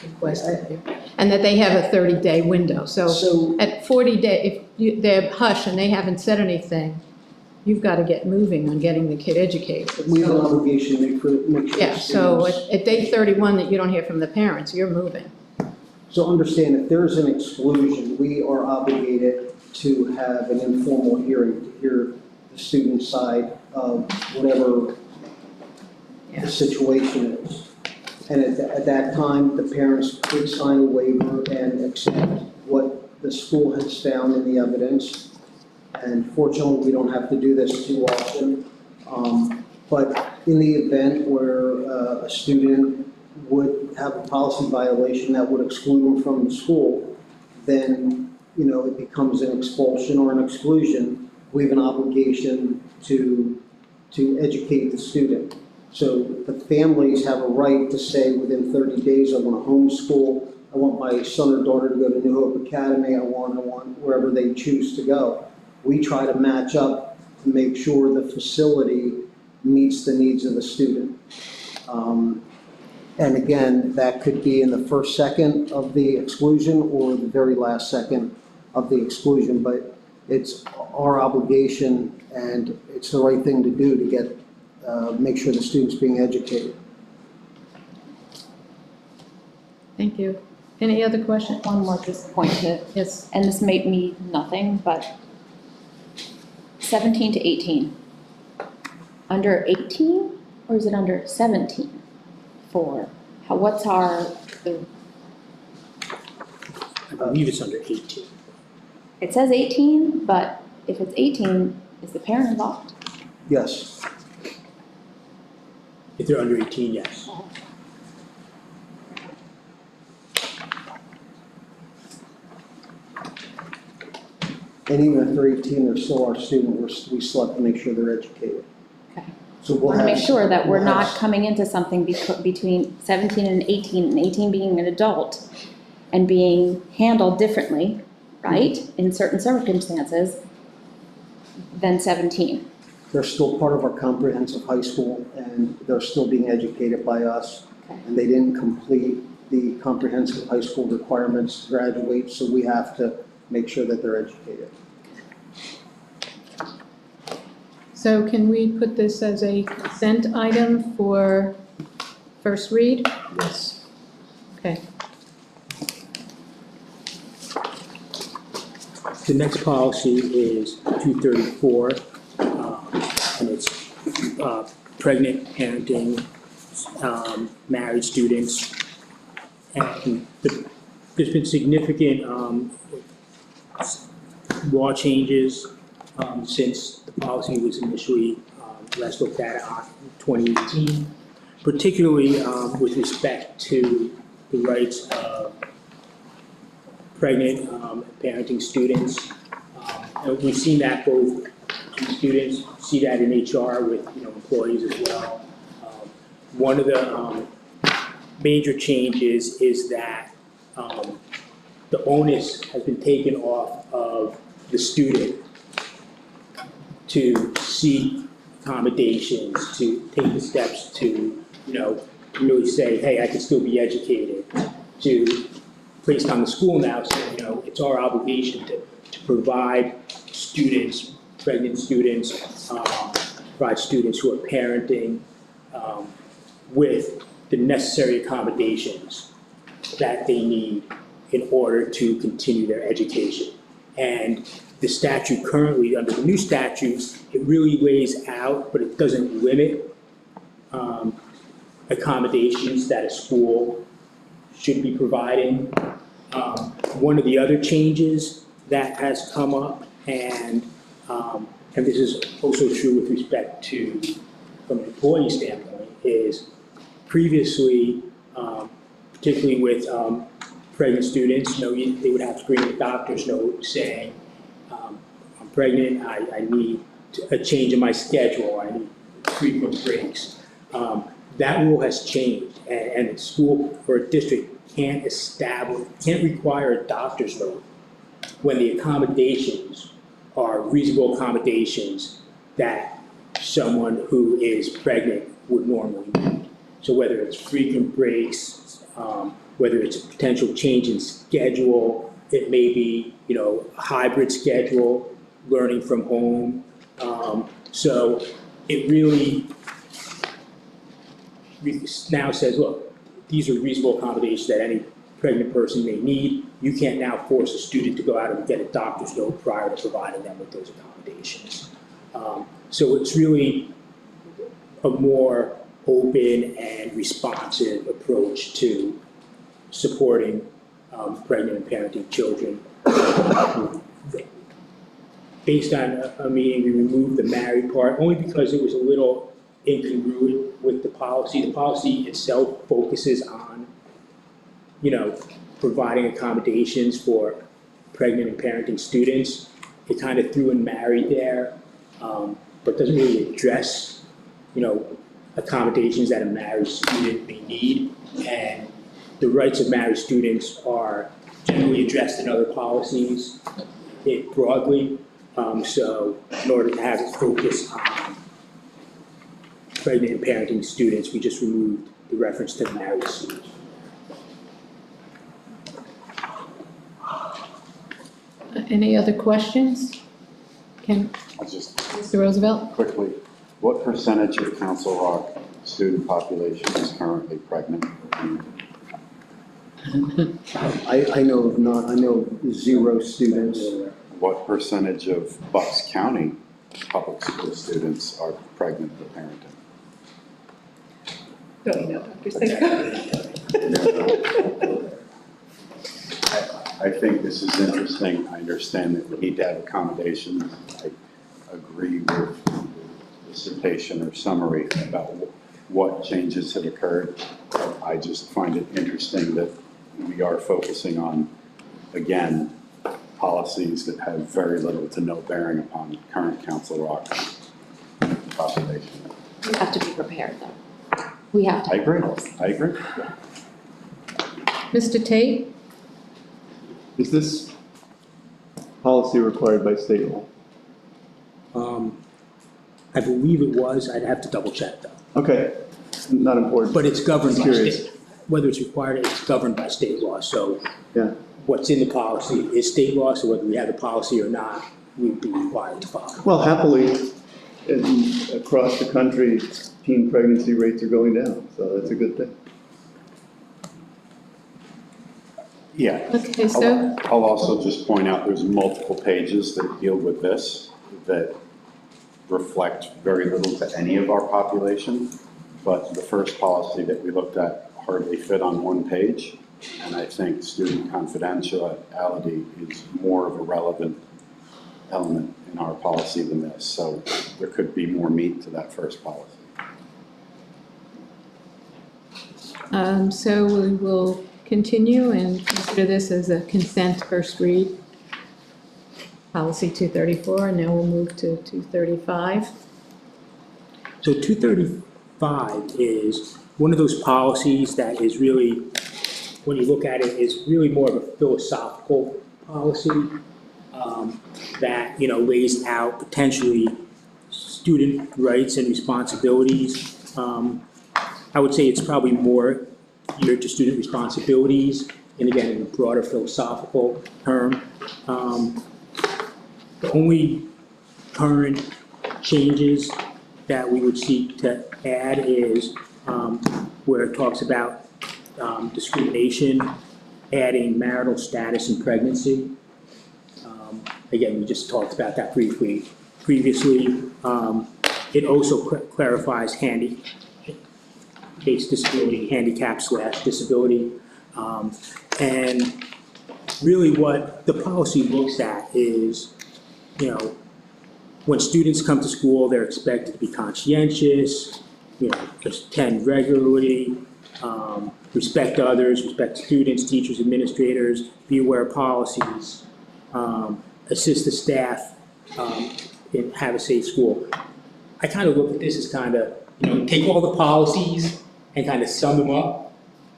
requested here? And that they have a 30-day window. So at 40 days, if they're hush and they haven't said anything, you've got to get moving on getting the kid educated. We have an obligation to make sure. Yeah, so at day 31 that you don't hear from the parents, you're moving. So understand, if there's an exclusion, we are obligated to have an informal hearing to hear the student side of whatever the situation is. And at that time, the parents could sign a waiver and accept what the school has found in the evidence. And fortunately, we don't have to do this too often. But in the event where a student would have a policy violation that would exclude them from the school, then, you know, it becomes an expulsion or an exclusion. We have an obligation to educate the student. So the families have a right to say within 30 days, I want to homeschool, I want my son or daughter to go to New Hope Academy, I want wherever they choose to go. We try to match up to make sure the facility meets the needs of the student. And again, that could be in the first second of the exclusion or the very last second of the exclusion, but it's our obligation and it's the right thing to do to get, make sure the student's being educated. Thank you. Any other questions? One more just point to, Yes. and this may mean nothing, but 17 to 18. Under 18, or is it under 17? What's the, I believe it's under 18. it says 18, but if it's 18, is the parent involved? Yes. If they're under 18, yes. And even if they're 18, they're still our student, we still have to make sure they're educated. Okay. So I we'll want to make have- sure that we're we'll not have- coming into something between 17 and 18 being an adult and being handled differently, right, in certain circumstances than 17. They're still part of our comprehensive high school and they're still being educated by us. Okay. And they didn't complete the comprehensive high school requirements to graduate, so we have to make sure that they're educated. So can we put this as a consent item for first read? Yes. Okay. The next policy is 234, and it's pregnant parenting, married students. And there's been significant law changes since the policy was initially last looked at in 2018, particularly with respect to the rights of pregnant parenting students. And we've seen that both in students, see that in HR with employees as well. One of the major changes is that the onus has been taken off of the student to seek accommodations, to take the steps to, really say, hey, I can still be educated, to placed on the school now, so, it's our obligation to provide students, pregnant students, provide students who are parenting, with the necessary accommodations that they need in order to continue their education. And the statute currently, under the new statute, it really lays out, but it doesn't limit accommodations that a school should be providing. One of the other changes that has come up, and this is also true with respect to, from an employee standpoint, is previously, particularly with pregnant students, they would have to bring a doctor's note saying, I'm pregnant, I need a change in my schedule, I need frequent breaks. That rule has changed, and a school or a district can't require a doctor's note when the accommodations are reasonable accommodations that someone who is pregnant would normally need. So whether it's frequent breaks, whether it's a potential change in schedule, it may be, a hybrid schedule, learning from home. So it really now says, look, these are reasonable accommodations that any pregnant person may need. You can't now force a student to go out and get a doctor's note prior to providing them with those accommodations. So it's really a more open and responsive approach to supporting pregnant and parenting children. Based on a meeting, we removed the married part, only because it was a little incongruent with the policy. The policy itself focuses on, providing accommodations for pregnant and parenting students. It kind of threw in married there, but doesn't really address, accommodations that a married student may need. And the rights of married students are generally addressed in other policies broadly. So in order to have it focus on pregnant and parenting students, we just removed the reference to married students. Any other questions? I'll just Mr. Roosevelt? quickly, what percentage of Council Rock student population is currently pregnant? I know of not, I know 0 students. What percentage of Bucks County public school students are pregnant or parenting? Don't you know, Dr. Seko? I think this is interesting. I understand that we need to have accommodations. I agree with the dissertation or summary about what changes have occurred. I just find it interesting that we are focusing on, again, policies that have very little to no bearing upon current Council Rock population. We have to be prepared, though. We have to. I agree. I agree. Mr. Tate? Is this policy required by state law? I believe it was. I'd have to double check though. Okay, not important. But it's governed by Curious. state, whether it's required, it's governed by state law. So Yeah, what's in the policy is state law, so whether we have the policy or not, we'd be required to follow. well, happily, across the country, teen pregnancy rates are going down, so that's a good thing. Yeah. Okay, so, I'll also just point out there's multiple pages that deal with this that reflect very little to any of our population. But the first policy that we looked at hardly fit on one page. And I think student confidentiality is more of a relevant element in our policy than this. So there could be more meat to that first policy. so we will continue and consider this as a consent first read. Policy 234, and now we'll move to 235. So 235 is one of those policies that is really, when you look at it, is really more of a philosophical policy that, lays out potentially student rights and responsibilities. I would say it's probably more geared to student responsibilities, and again, in a broader philosophical term. The only current changes that we would seek to add is where it talks about discrimination, adding marital status in pregnancy. Again, we just talked about that briefly previously. It also clarifies case disability, handicap/disability. And really what the policy looks at is, when students come to school, they're expected to be conscientious, attend regularly, respect others, respect students, teachers, administrators, be aware of policies, assist the staff, and have a safe school. I kind of look at this as kind of, take all the policies and kind of sum them up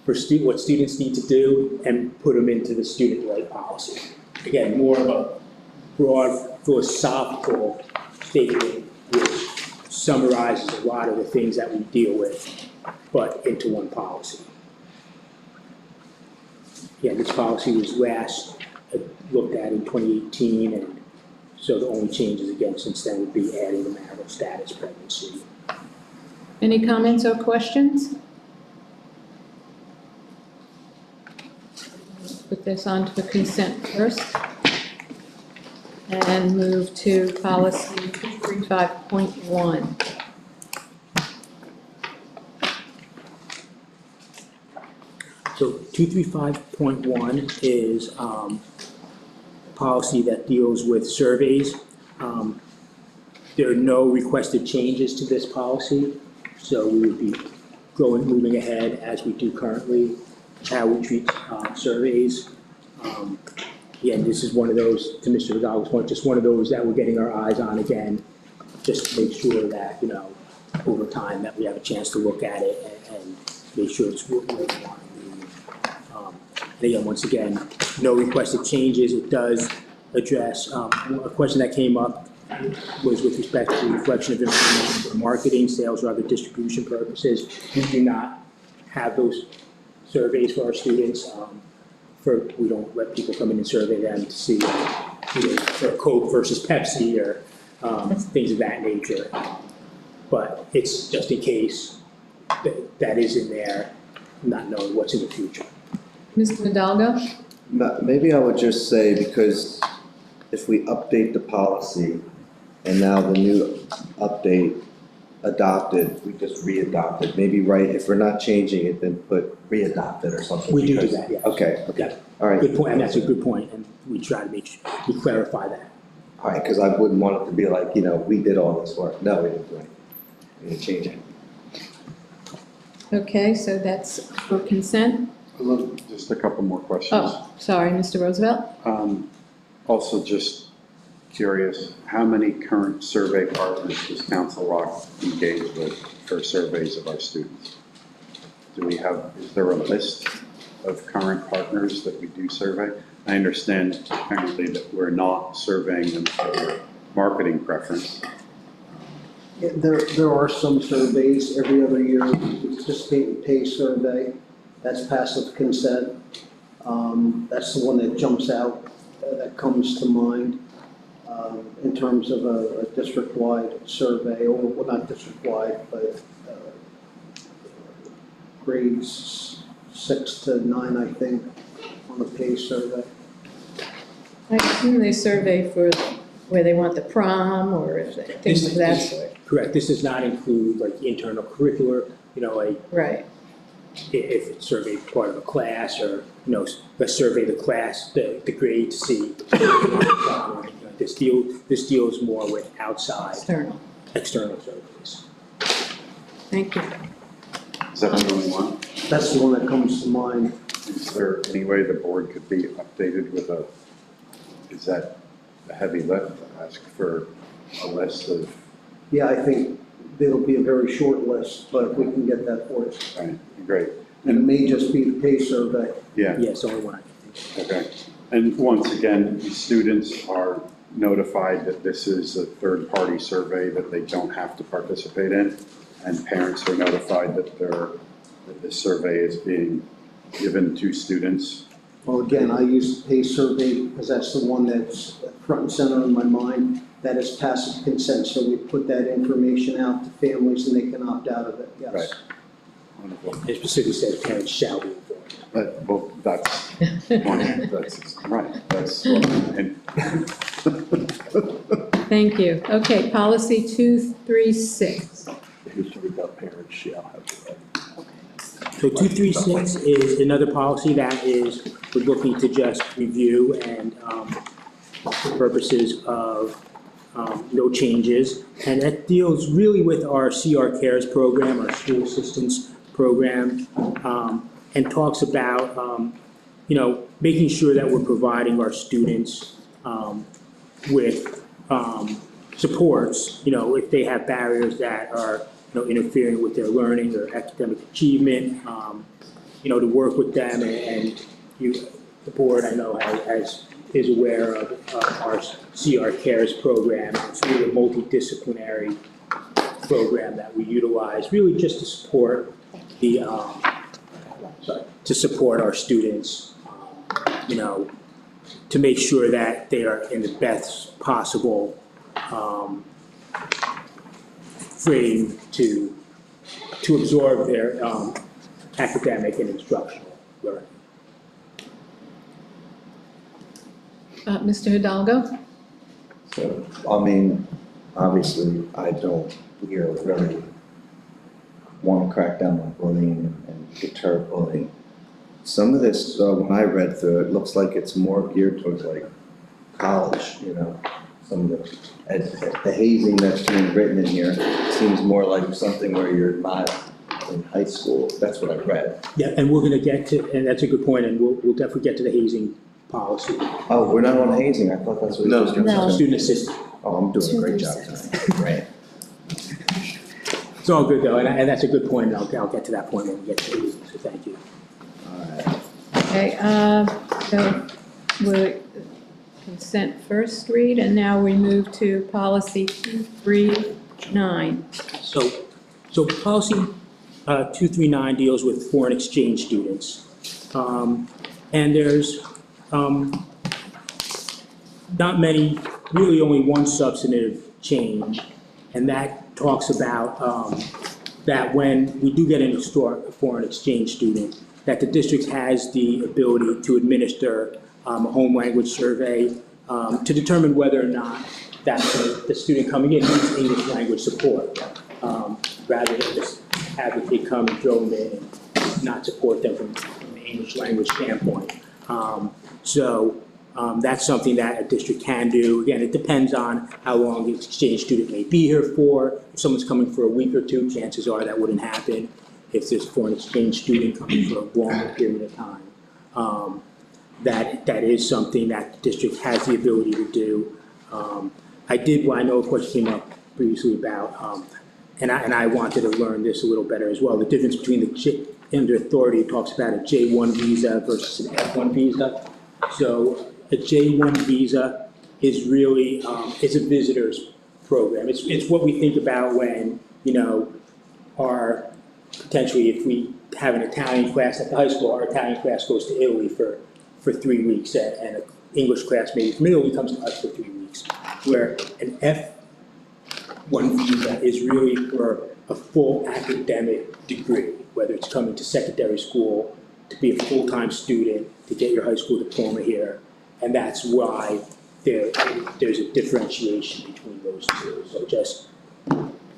for what students need to do and put them into the student right policy. Again, more of a broad philosophical statement which summarizes a lot of the things that we deal with, but into one policy. Yeah, this policy was last looked at in 2018, and so the only changes again since then would be adding the marital status pregnancy. Any comments or questions? Put this on to the consent first. And move to policy 235.1. So 235.1 is policy that deals with surveys. There are no requested changes to this policy, so we would be moving ahead as we do currently, how we treat surveys. Again, this is one of those, to Mr. Hidalgo's point, just one of those that we're getting our eyes on again, just to make sure that, over time, that we have a chance to look at it and make sure it's what we want to do. And again, once again, no requested changes. It does address, a question that came up was with respect to reflection of information for marketing, sales, or other distribution purposes. We do not have those surveys for our students. We don't let people come in and survey them to see for Coke versus Pepsi or things of that nature. But it's just in case that is in there, not knowing what's in the future. Mr. Hidalgo? Maybe I would just say, because if we update the policy and now the new update adopted, we just re-adopted, maybe if we're not changing it, then put re-adopted or something. We do because- that, yes. Okay, Yeah. all right. Good point, and that's a good point, and we try to make sure we clarify that. All right, because I wouldn't want it to be like, we did all this work. No, we didn't do anything. We didn't change it. Okay, so that's for consent. Just a couple more questions. Oh, sorry, Mr. Roosevelt? Also, just curious, how many current survey partners does Council Rock engage with for surveys of our students? Is there a list of current partners that we do survey? I understand apparently that we're not surveying them for marketing preference. There are some surveys every other year, participate and pay survey, that's passive consent. That's the one that jumps out, that comes to mind, in terms of a district-wide survey, or, well, not district-wide, but grades 6 to 9, I think, on a pay survey. I assume they survey for where they want the prom or things of that sort. Correct, this does not include like internal curricular, Right. if it's surveyed part of a class or, let's survey the class, the grade to see. This deals more with outside, external surveys. Thank you. Is that the only one? That's the one that comes to mind. Is there any way the board could be updated with is that a heavy lift to ask for a list of, Yeah, I think it'll be a very short list, but we can get that for you. right, great. And it may just be the pay survey. Yeah, Yeah, it's only one I can think okay. And once again, the students are notified that this is a third-party survey that they don't have to participate in, and parents are notified that this survey is being given to students. Well, again, I use the pay survey because that's the one that's front and center in my mind. That is passive consent, so we put that information out to families and they can opt out of it, yes. Right. Wonderful. of. It specifically says parents shall be informed. Well, that's right, that's what, and Thank you. Okay, policy 236. History about parents shall have the right. So 236 is another policy that we're looking to just review and for purposes of no changes. And that deals really with our CR Cares program, our school assistance program, and talks about, making sure that we're providing our students with supports, if they have barriers that are interfering with their learning or academic achievement, to work with them and the board, I know, is aware of our CR Cares program. It's really a multidisciplinary program that we utilize, really just to support our students, to make sure that they are in the best possible frame to absorb their academic and instructional learning. Mr. Hidalgo? So, obviously, I don't, really want to crack down on bullying and deter bullying. some of this, when I read through it, looks like it's more geared towards like college, you know? Some of the hazing that's being written in here seems more like something where you're not in high school. That's what I read. Yeah, and we're gonna get to, and that's a good point, and we'll definitely get to the hazing policy. Oh, we're not on hazing. I thought that's what No. you were No. saying. Student assistant. Oh, I'm doing a great 2 job through 6. tonight. Great. It's all good though, and that's a good point, and I'll get to that point when we get to the hazing, so thank you. All right. Okay, so we're consent first read, and now we move to policy 239. So policy 239 deals with foreign exchange students. And there's not many, really only one substantive change, and that talks about that when we do get a foreign exchange student, that the district has the ability to administer a home language survey to determine whether or not that the student coming in needs English language support, rather than just have the kid come and throw them in and not support them from an English language standpoint. That's something that a district can do. Again, it depends on how long the exchange student may be here for. If someone's coming for a week or two, chances are that wouldn't happen. If there's a foreign exchange student coming for a longer period of time. That is something that the district has the ability to do. I know a question came up previously about, and I wanted to learn this a little better as well, the difference between under authority, it talks about a J1 visa versus an F1 visa. So a J1 visa is really, it's a visitor's program. It's what we think about when, our, potentially if we have an Italian class at the high school, our Italian class goes to Italy for 3 weeks, and an English class maybe from Italy comes to us for 3 weeks. Where an F1 visa is really for a full academic degree, whether it's coming to secondary school, to be a full-time student, to get your high school diploma here, and that's why there's a differentiation between those two. So just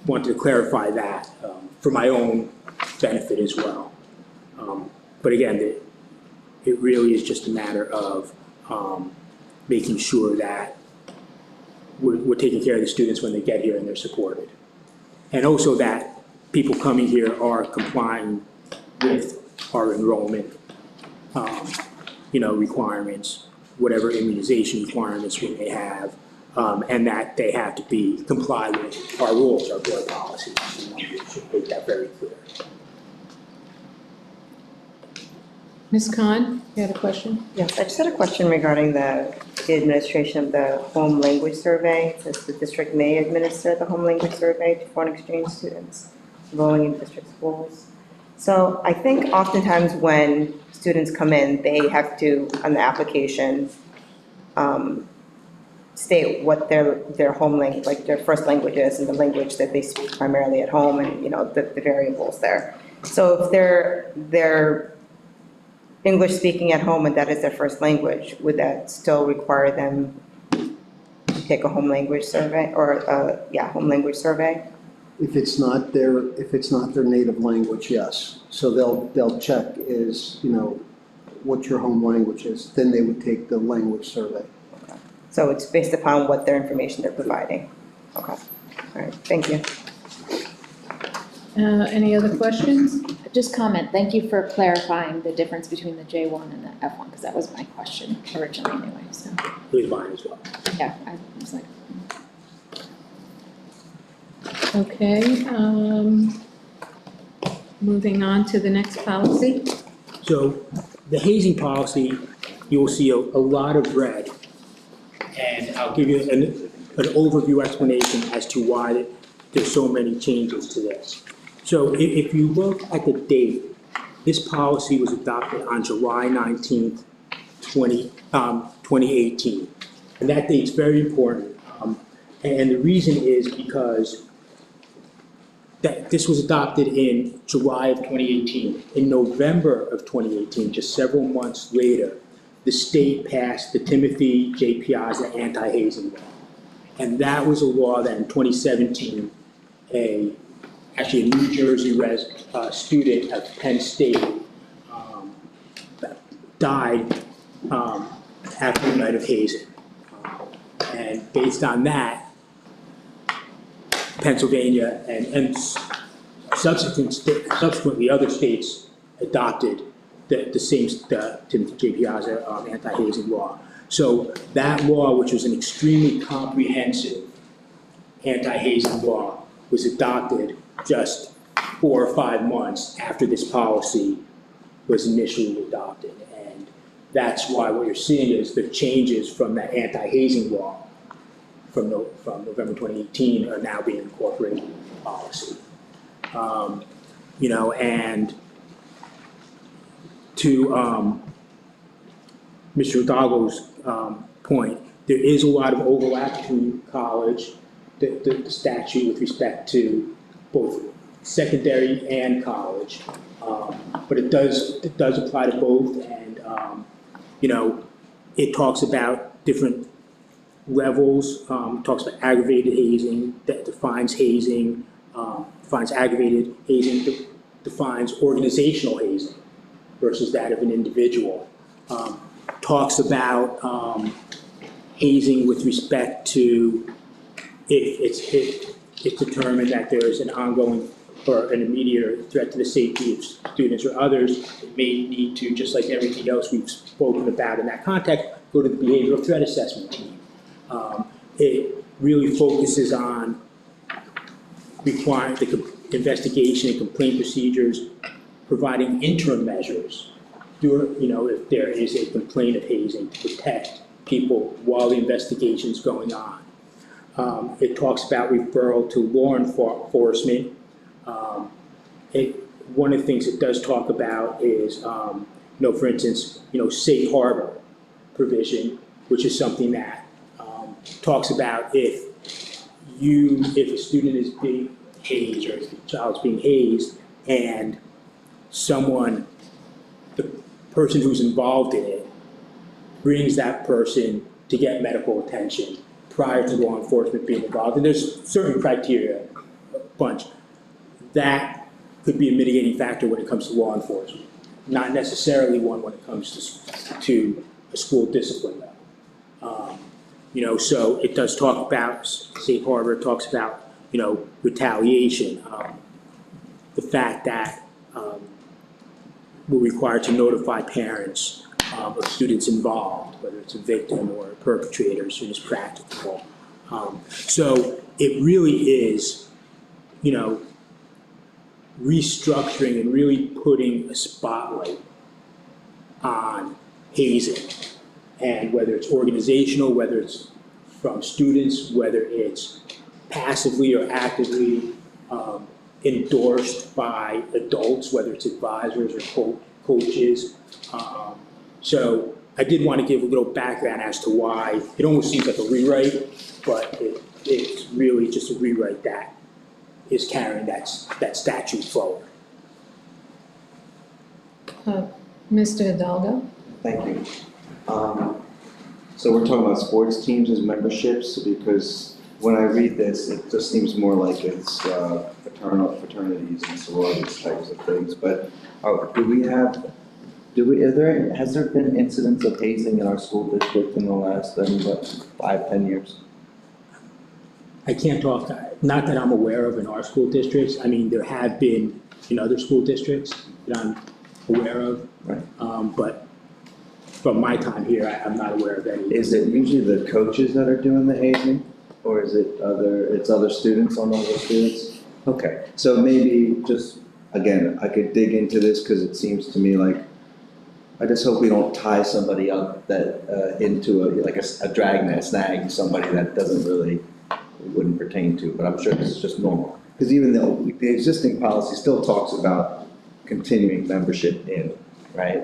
wanted to clarify that for my own benefit as well. But again, it really is just a matter of making sure that we're taking care of the students when they get here and they're supported. And also that people coming here are complying with our enrollment, requirements, whatever immunization requirements we may have, and that they have to comply with our rules, our board policies. We should make that very clear. Ms. Khan, you had a question? Yes, I just had a question regarding the administration of the home language survey. It says the district may administer the home language survey to foreign exchange students enrolling in district schools. So I think oftentimes when students come in, they have to, on the application, state what their home language, like their first language is and the language that they speak primarily at home and, the variables there. So if they're English speaking at home and that is their first language, would that still require them to take a home language survey or, home language survey? If it's not their native language, yes. So they'll check what your home language is, then they would take the language survey. So it's based upon what their information they're providing? Okay, all right, thank you. Any other questions? Just comment, thank you for clarifying the difference between the J1 and the F1, because that was my question originally anyway, so, It was mine as well. yeah, I was like. Okay, moving on to the next policy. So the hazing policy, you will see a lot of red. And I'll give you an overview explanation as to why there's so many changes to this. So if you look at the date, this policy was adopted on July 19th, 2018. And that date's very important. And the reason is because that this was adopted in July of 2018. In November of 2018, just several months later, the state passed the Timothy J. Piazza anti-hazing law. And that was a law that in 2017, actually a New Jersey student at Penn State died after the night of hazing. And based on that, Pennsylvania and subsequently other states adopted the same Timothy J. Piazza anti-hazing law. So that law, which was an extremely comprehensive anti-hazing law, was adopted just 4 or 5 months after this policy was initially adopted. And that's why what you're seeing is the changes from that anti-hazing law from November 2018 are now being incorporated in the policy. You know, and to Mr. Hidalgo's point, there is a lot of overlap between college, the statute with respect to both secondary and college, but it does apply to both, and you know, it talks about different levels, talks about aggravated hazing, that defines hazing, defines aggravated hazing, defines organizational hazing versus that of an individual. Talks about hazing with respect to if it's determined that there is an ongoing or an immediate threat to the safety of students or others, it may need to, just like everything else we've spoken about in that context, go to the behavioral threat assessment team. It really focuses on requiring the investigation and complaint procedures, providing interim measures, you know, if there is a complaint of hazing, to protect people while the investigation is going on. It talks about referral to law enforcement. One of the things it does talk about is, you know, for instance, you know, safe harbor provision, which is something that talks about if a student is being hazed or if the child's being hazed and the person who's involved in it brings that person to get medical attention prior to law enforcement being involved. And there's certain criteria, a bunch, that could be a mitigating factor when it comes to law enforcement, not necessarily one when it comes to a school discipline level. You know, so it does talk about safe harbor, it talks about, you know, retaliation, the fact that we're required to notify parents of students involved, whether it's a victim or a perpetrator, as soon as practicable. So it really is, you know, restructuring and really putting a spotlight on hazing. And whether it's organizational, whether it's from students, whether it's passively or actively endorsed by adults, whether it's advisors or coaches. So I did want to give a little background as to why it almost seems like a rewrite, but it's really just a rewrite that is carrying that statute forward. Mr. Hidalgo? Thank you. So we're talking about sports teams as memberships, because when I read this, it just seems more like it's fraternities and sororities types of things. But has there been incidents of hazing in our school district in the last, 5-10 years? I can't talk, not that I'm aware of in our school districts. I mean, there have been in other school districts that I'm aware of. Right. But from my time here, I'm not aware of any. Is it usually the coaches that are doing the hazing, or is it other students on those students? Okay, so maybe just, again, I could dig into this because it seems to me like, I just hope we don't tie somebody up that into a dragnet, snag somebody that wouldn't pertain to, but I'm sure this is just normal. Because even though the existing policy still talks about continuing membership in, right?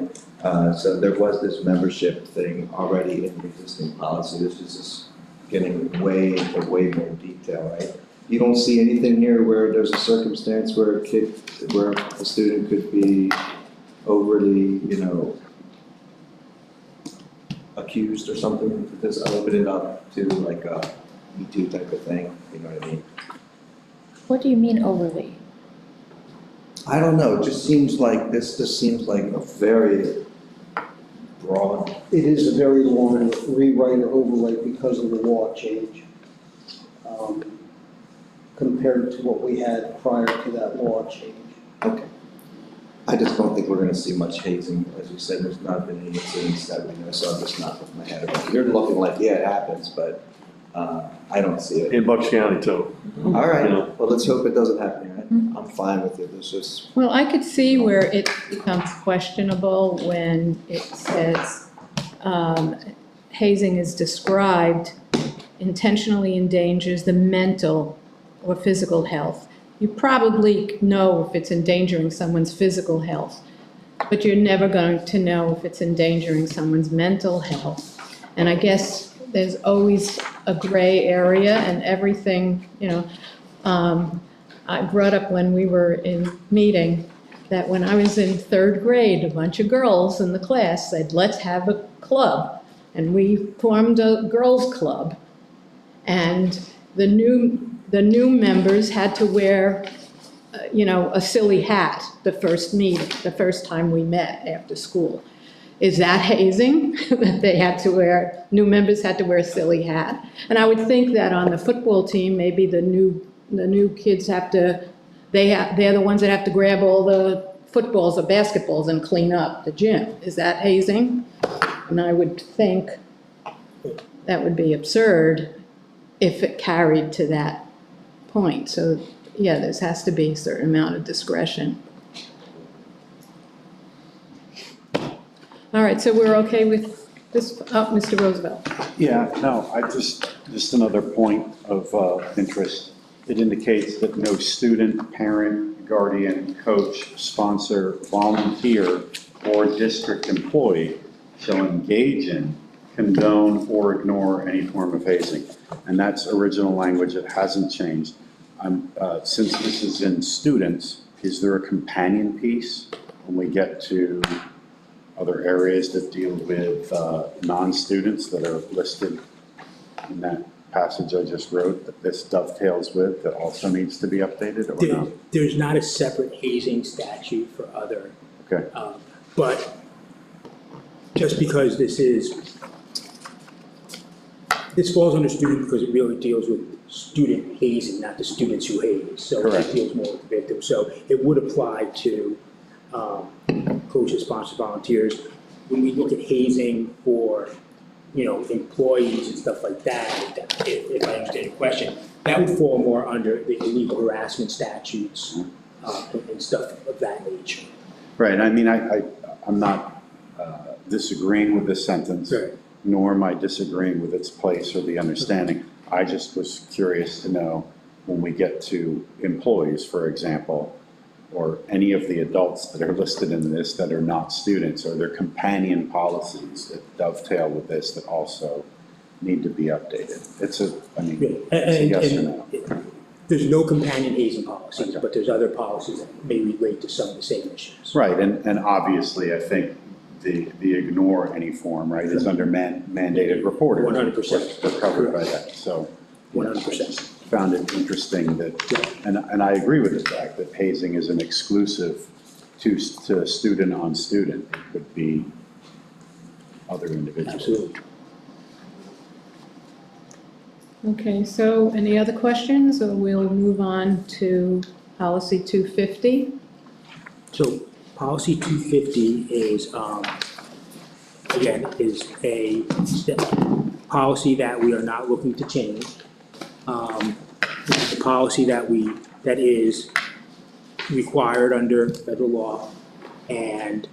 So there was this membership thing already in the existing policy. This is just getting way into way more detail, right? You don't see anything here where there's a circumstance where a student could be overly, you know, accused or something. Because I open it up to like a Me Too type of thing, you know what I mean? What do you mean overly? I don't know, it just seems like, this just seems like a very broad. It is a very long rewrite or overwrite because of the law change, compared to what we had prior to that law change. Okay. I just don't think we're gonna see much hazing. As you said, there's not been any incidents that we know, so I'm just knocking my head around. You're looking like, yeah, it happens, but I don't see it. In Bucks County too. All right, Yeah. well, let's hope it doesn't happen, right? I'm fine with it, it's just, Well, I could see where it becomes questionable when it says hazing is described intentionally endangers the mental or physical health. You probably know if it's endangering someone's physical health, but you're never going to know if it's endangering someone's mental health. And I guess there's always a gray area and everything, I brought up when we were in meeting that when I was in third grade, a bunch of girls in the class said, let's have a club. And we formed a girls' club. And the new members had to wear, a silly hat the first meeting, the first time we met after school. Is that hazing? That they had to wear, new members had to wear a silly hat? And I would think that on the football team, maybe the new kids have to, they're the ones that have to grab all the footballs or basketballs and clean up the gym. Is that hazing? And I would think that would be absurd if it carried to that point. So, yeah, there has to be a certain amount of discretion. All right, so we're okay with this, Mr. Roosevelt? Yeah, no, just another point of interest. It indicates that no student, parent, guardian, coach, sponsor, volunteer, or district employee shall engage in, condone, or ignore any form of hazing. And that's original language, it hasn't changed. Since this is in students, is there a companion piece when we get to other areas that deal with non-students that are listed in that passage I just wrote, that this dovetails with, that also needs to be updated or not? There's not a separate hazing statute for other, Okay, but just because this falls under student because it really deals with student hazing, not the students who haze. So Correct. it deals more with the victim. So it would apply to coaches, sponsors, volunteers. When we look at hazing for, employees and stuff like that, if I understand your question, that would fall more under the illegal harassment statutes and stuff of that nature. right, I mean, I'm not disagreeing with this sentence, Right. nor am I disagreeing with its place or the understanding. I just was curious to know, when we get to employees, for example, or any of the adults that are listed in this that are not students, are there companion policies that dovetail with this that also need to be updated? It's a yes or no? There's no companion hazing policies, Okay. but there's other policies that may relate to some of the same issues. Right, and obviously, I think the ignore any form, right, is under mandated reporting. 100%. We're covered by that, so. 100%. Found it interesting that, and I agree with the fact that hazing isn't exclusive to student on student. It could be other individuals. Absolutely. Okay, so any other questions, or we'll move on to policy 250? So policy 250 is, again, is a policy that we are not looking to change. This is a policy that is required under federal law, and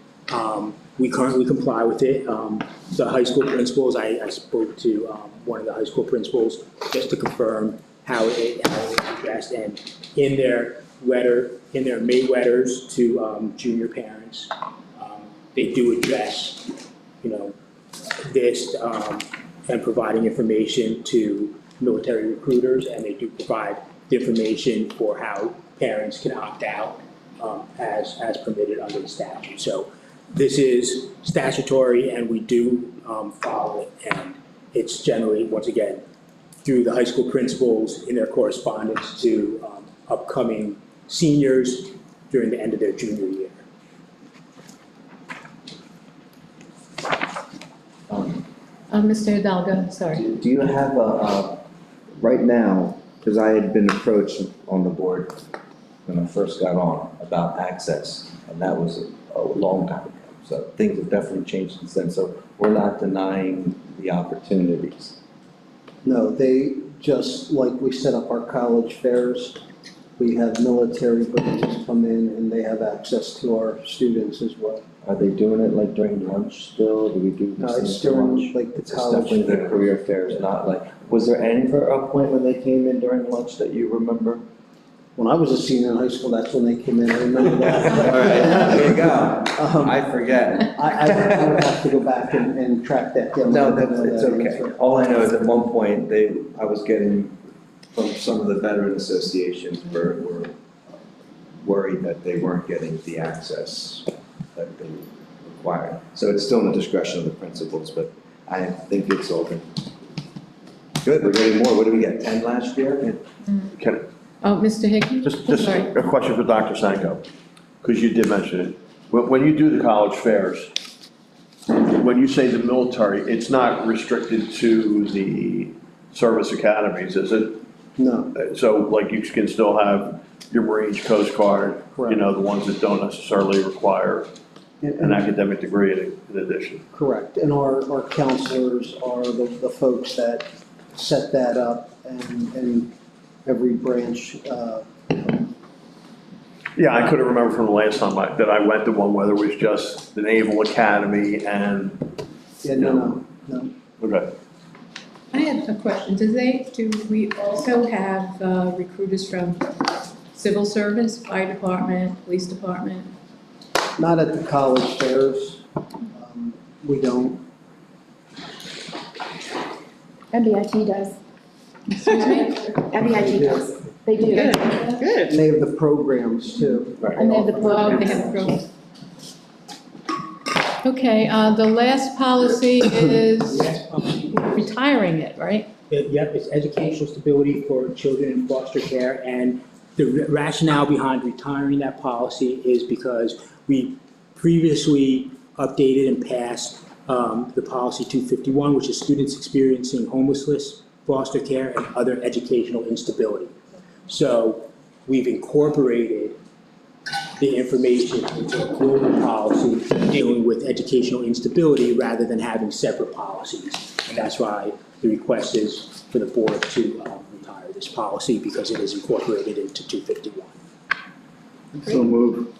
we currently comply with it. The high school principals, I spoke to one of the high school principals just to confirm how it is addressed, and in their May letters to junior parents, they do address, this and providing information to military recruiters, and they do provide the information for how parents can opt out as permitted under the statute. So this is statutory, and we do follow it, and it's generally, once again, through the high school principals in their correspondence to upcoming seniors during the end of their junior year. Mr. Hidalgo, sorry. Do you have right now, because I had been approached on the board when I first got on about access, and that was a long time ago. So things have definitely changed since then, so we're not denying the opportunities. No, they, just like we set up our college fairs, we have military branches come in and they have access to our students as well. Are they doing it like during lunch still? Do we do No, these it's things during during lunch? like the It's college definitely the fair. career fairs, not like, was there ever a point when they came in during lunch that you remember? When I was a senior in high school, that's when they came in, I remember that. All right, there you go. Um, I forget. I would have to go back and track that down. No, I don't know it's that okay. answer. All I know is at one point, I was getting, from some of the veteran associations were worried that they weren't getting the access that they required. So it's still in the discretion of the principals, but I think it's all been good. We're getting more. What did we get, 10 last year? Can, Oh, Mr. Hickey? just Sorry. a question for Dr. Sanko, because you did mention it. When you do the college fairs, when you say the military, it's not restricted to the service academies, is it? No, So like you can still have your Marines, Coast Guard, you Correct. know, the ones that don't necessarily require an academic degree in addition. correct. And our counselors are the folks that set that up and every branch, Yeah, I couldn't remember from the last time that I went to one, whether it was just the Naval Academy and, yeah, no. okay. I had a question. Do we also have recruiters from civil service, fire department, police department? Not at the college fairs. We don't. MBIT does. Excuse me? MBIT does. They do. Good. Good. And they have the programs too. And they have the Oh, program. they have programs. Okay, the last policy is retiring it, right? Yep, it's educational stability for children in foster care, and the rationale behind retiring that policy is because we previously updated and passed the policy 251, which is students experiencing homelessness, foster care, and other educational instability. So we've incorporated the information into a global policy dealing with educational instability rather than having separate policies. And that's why the request is for the board to retire this policy because it is incorporated into 251. So move.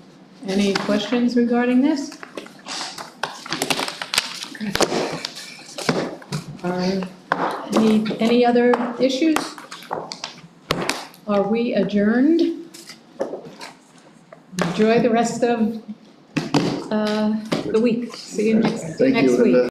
Any questions regarding this? Any other issues? Are we adjourned? Enjoy the rest of the week. See you next Thank you, week. Linda.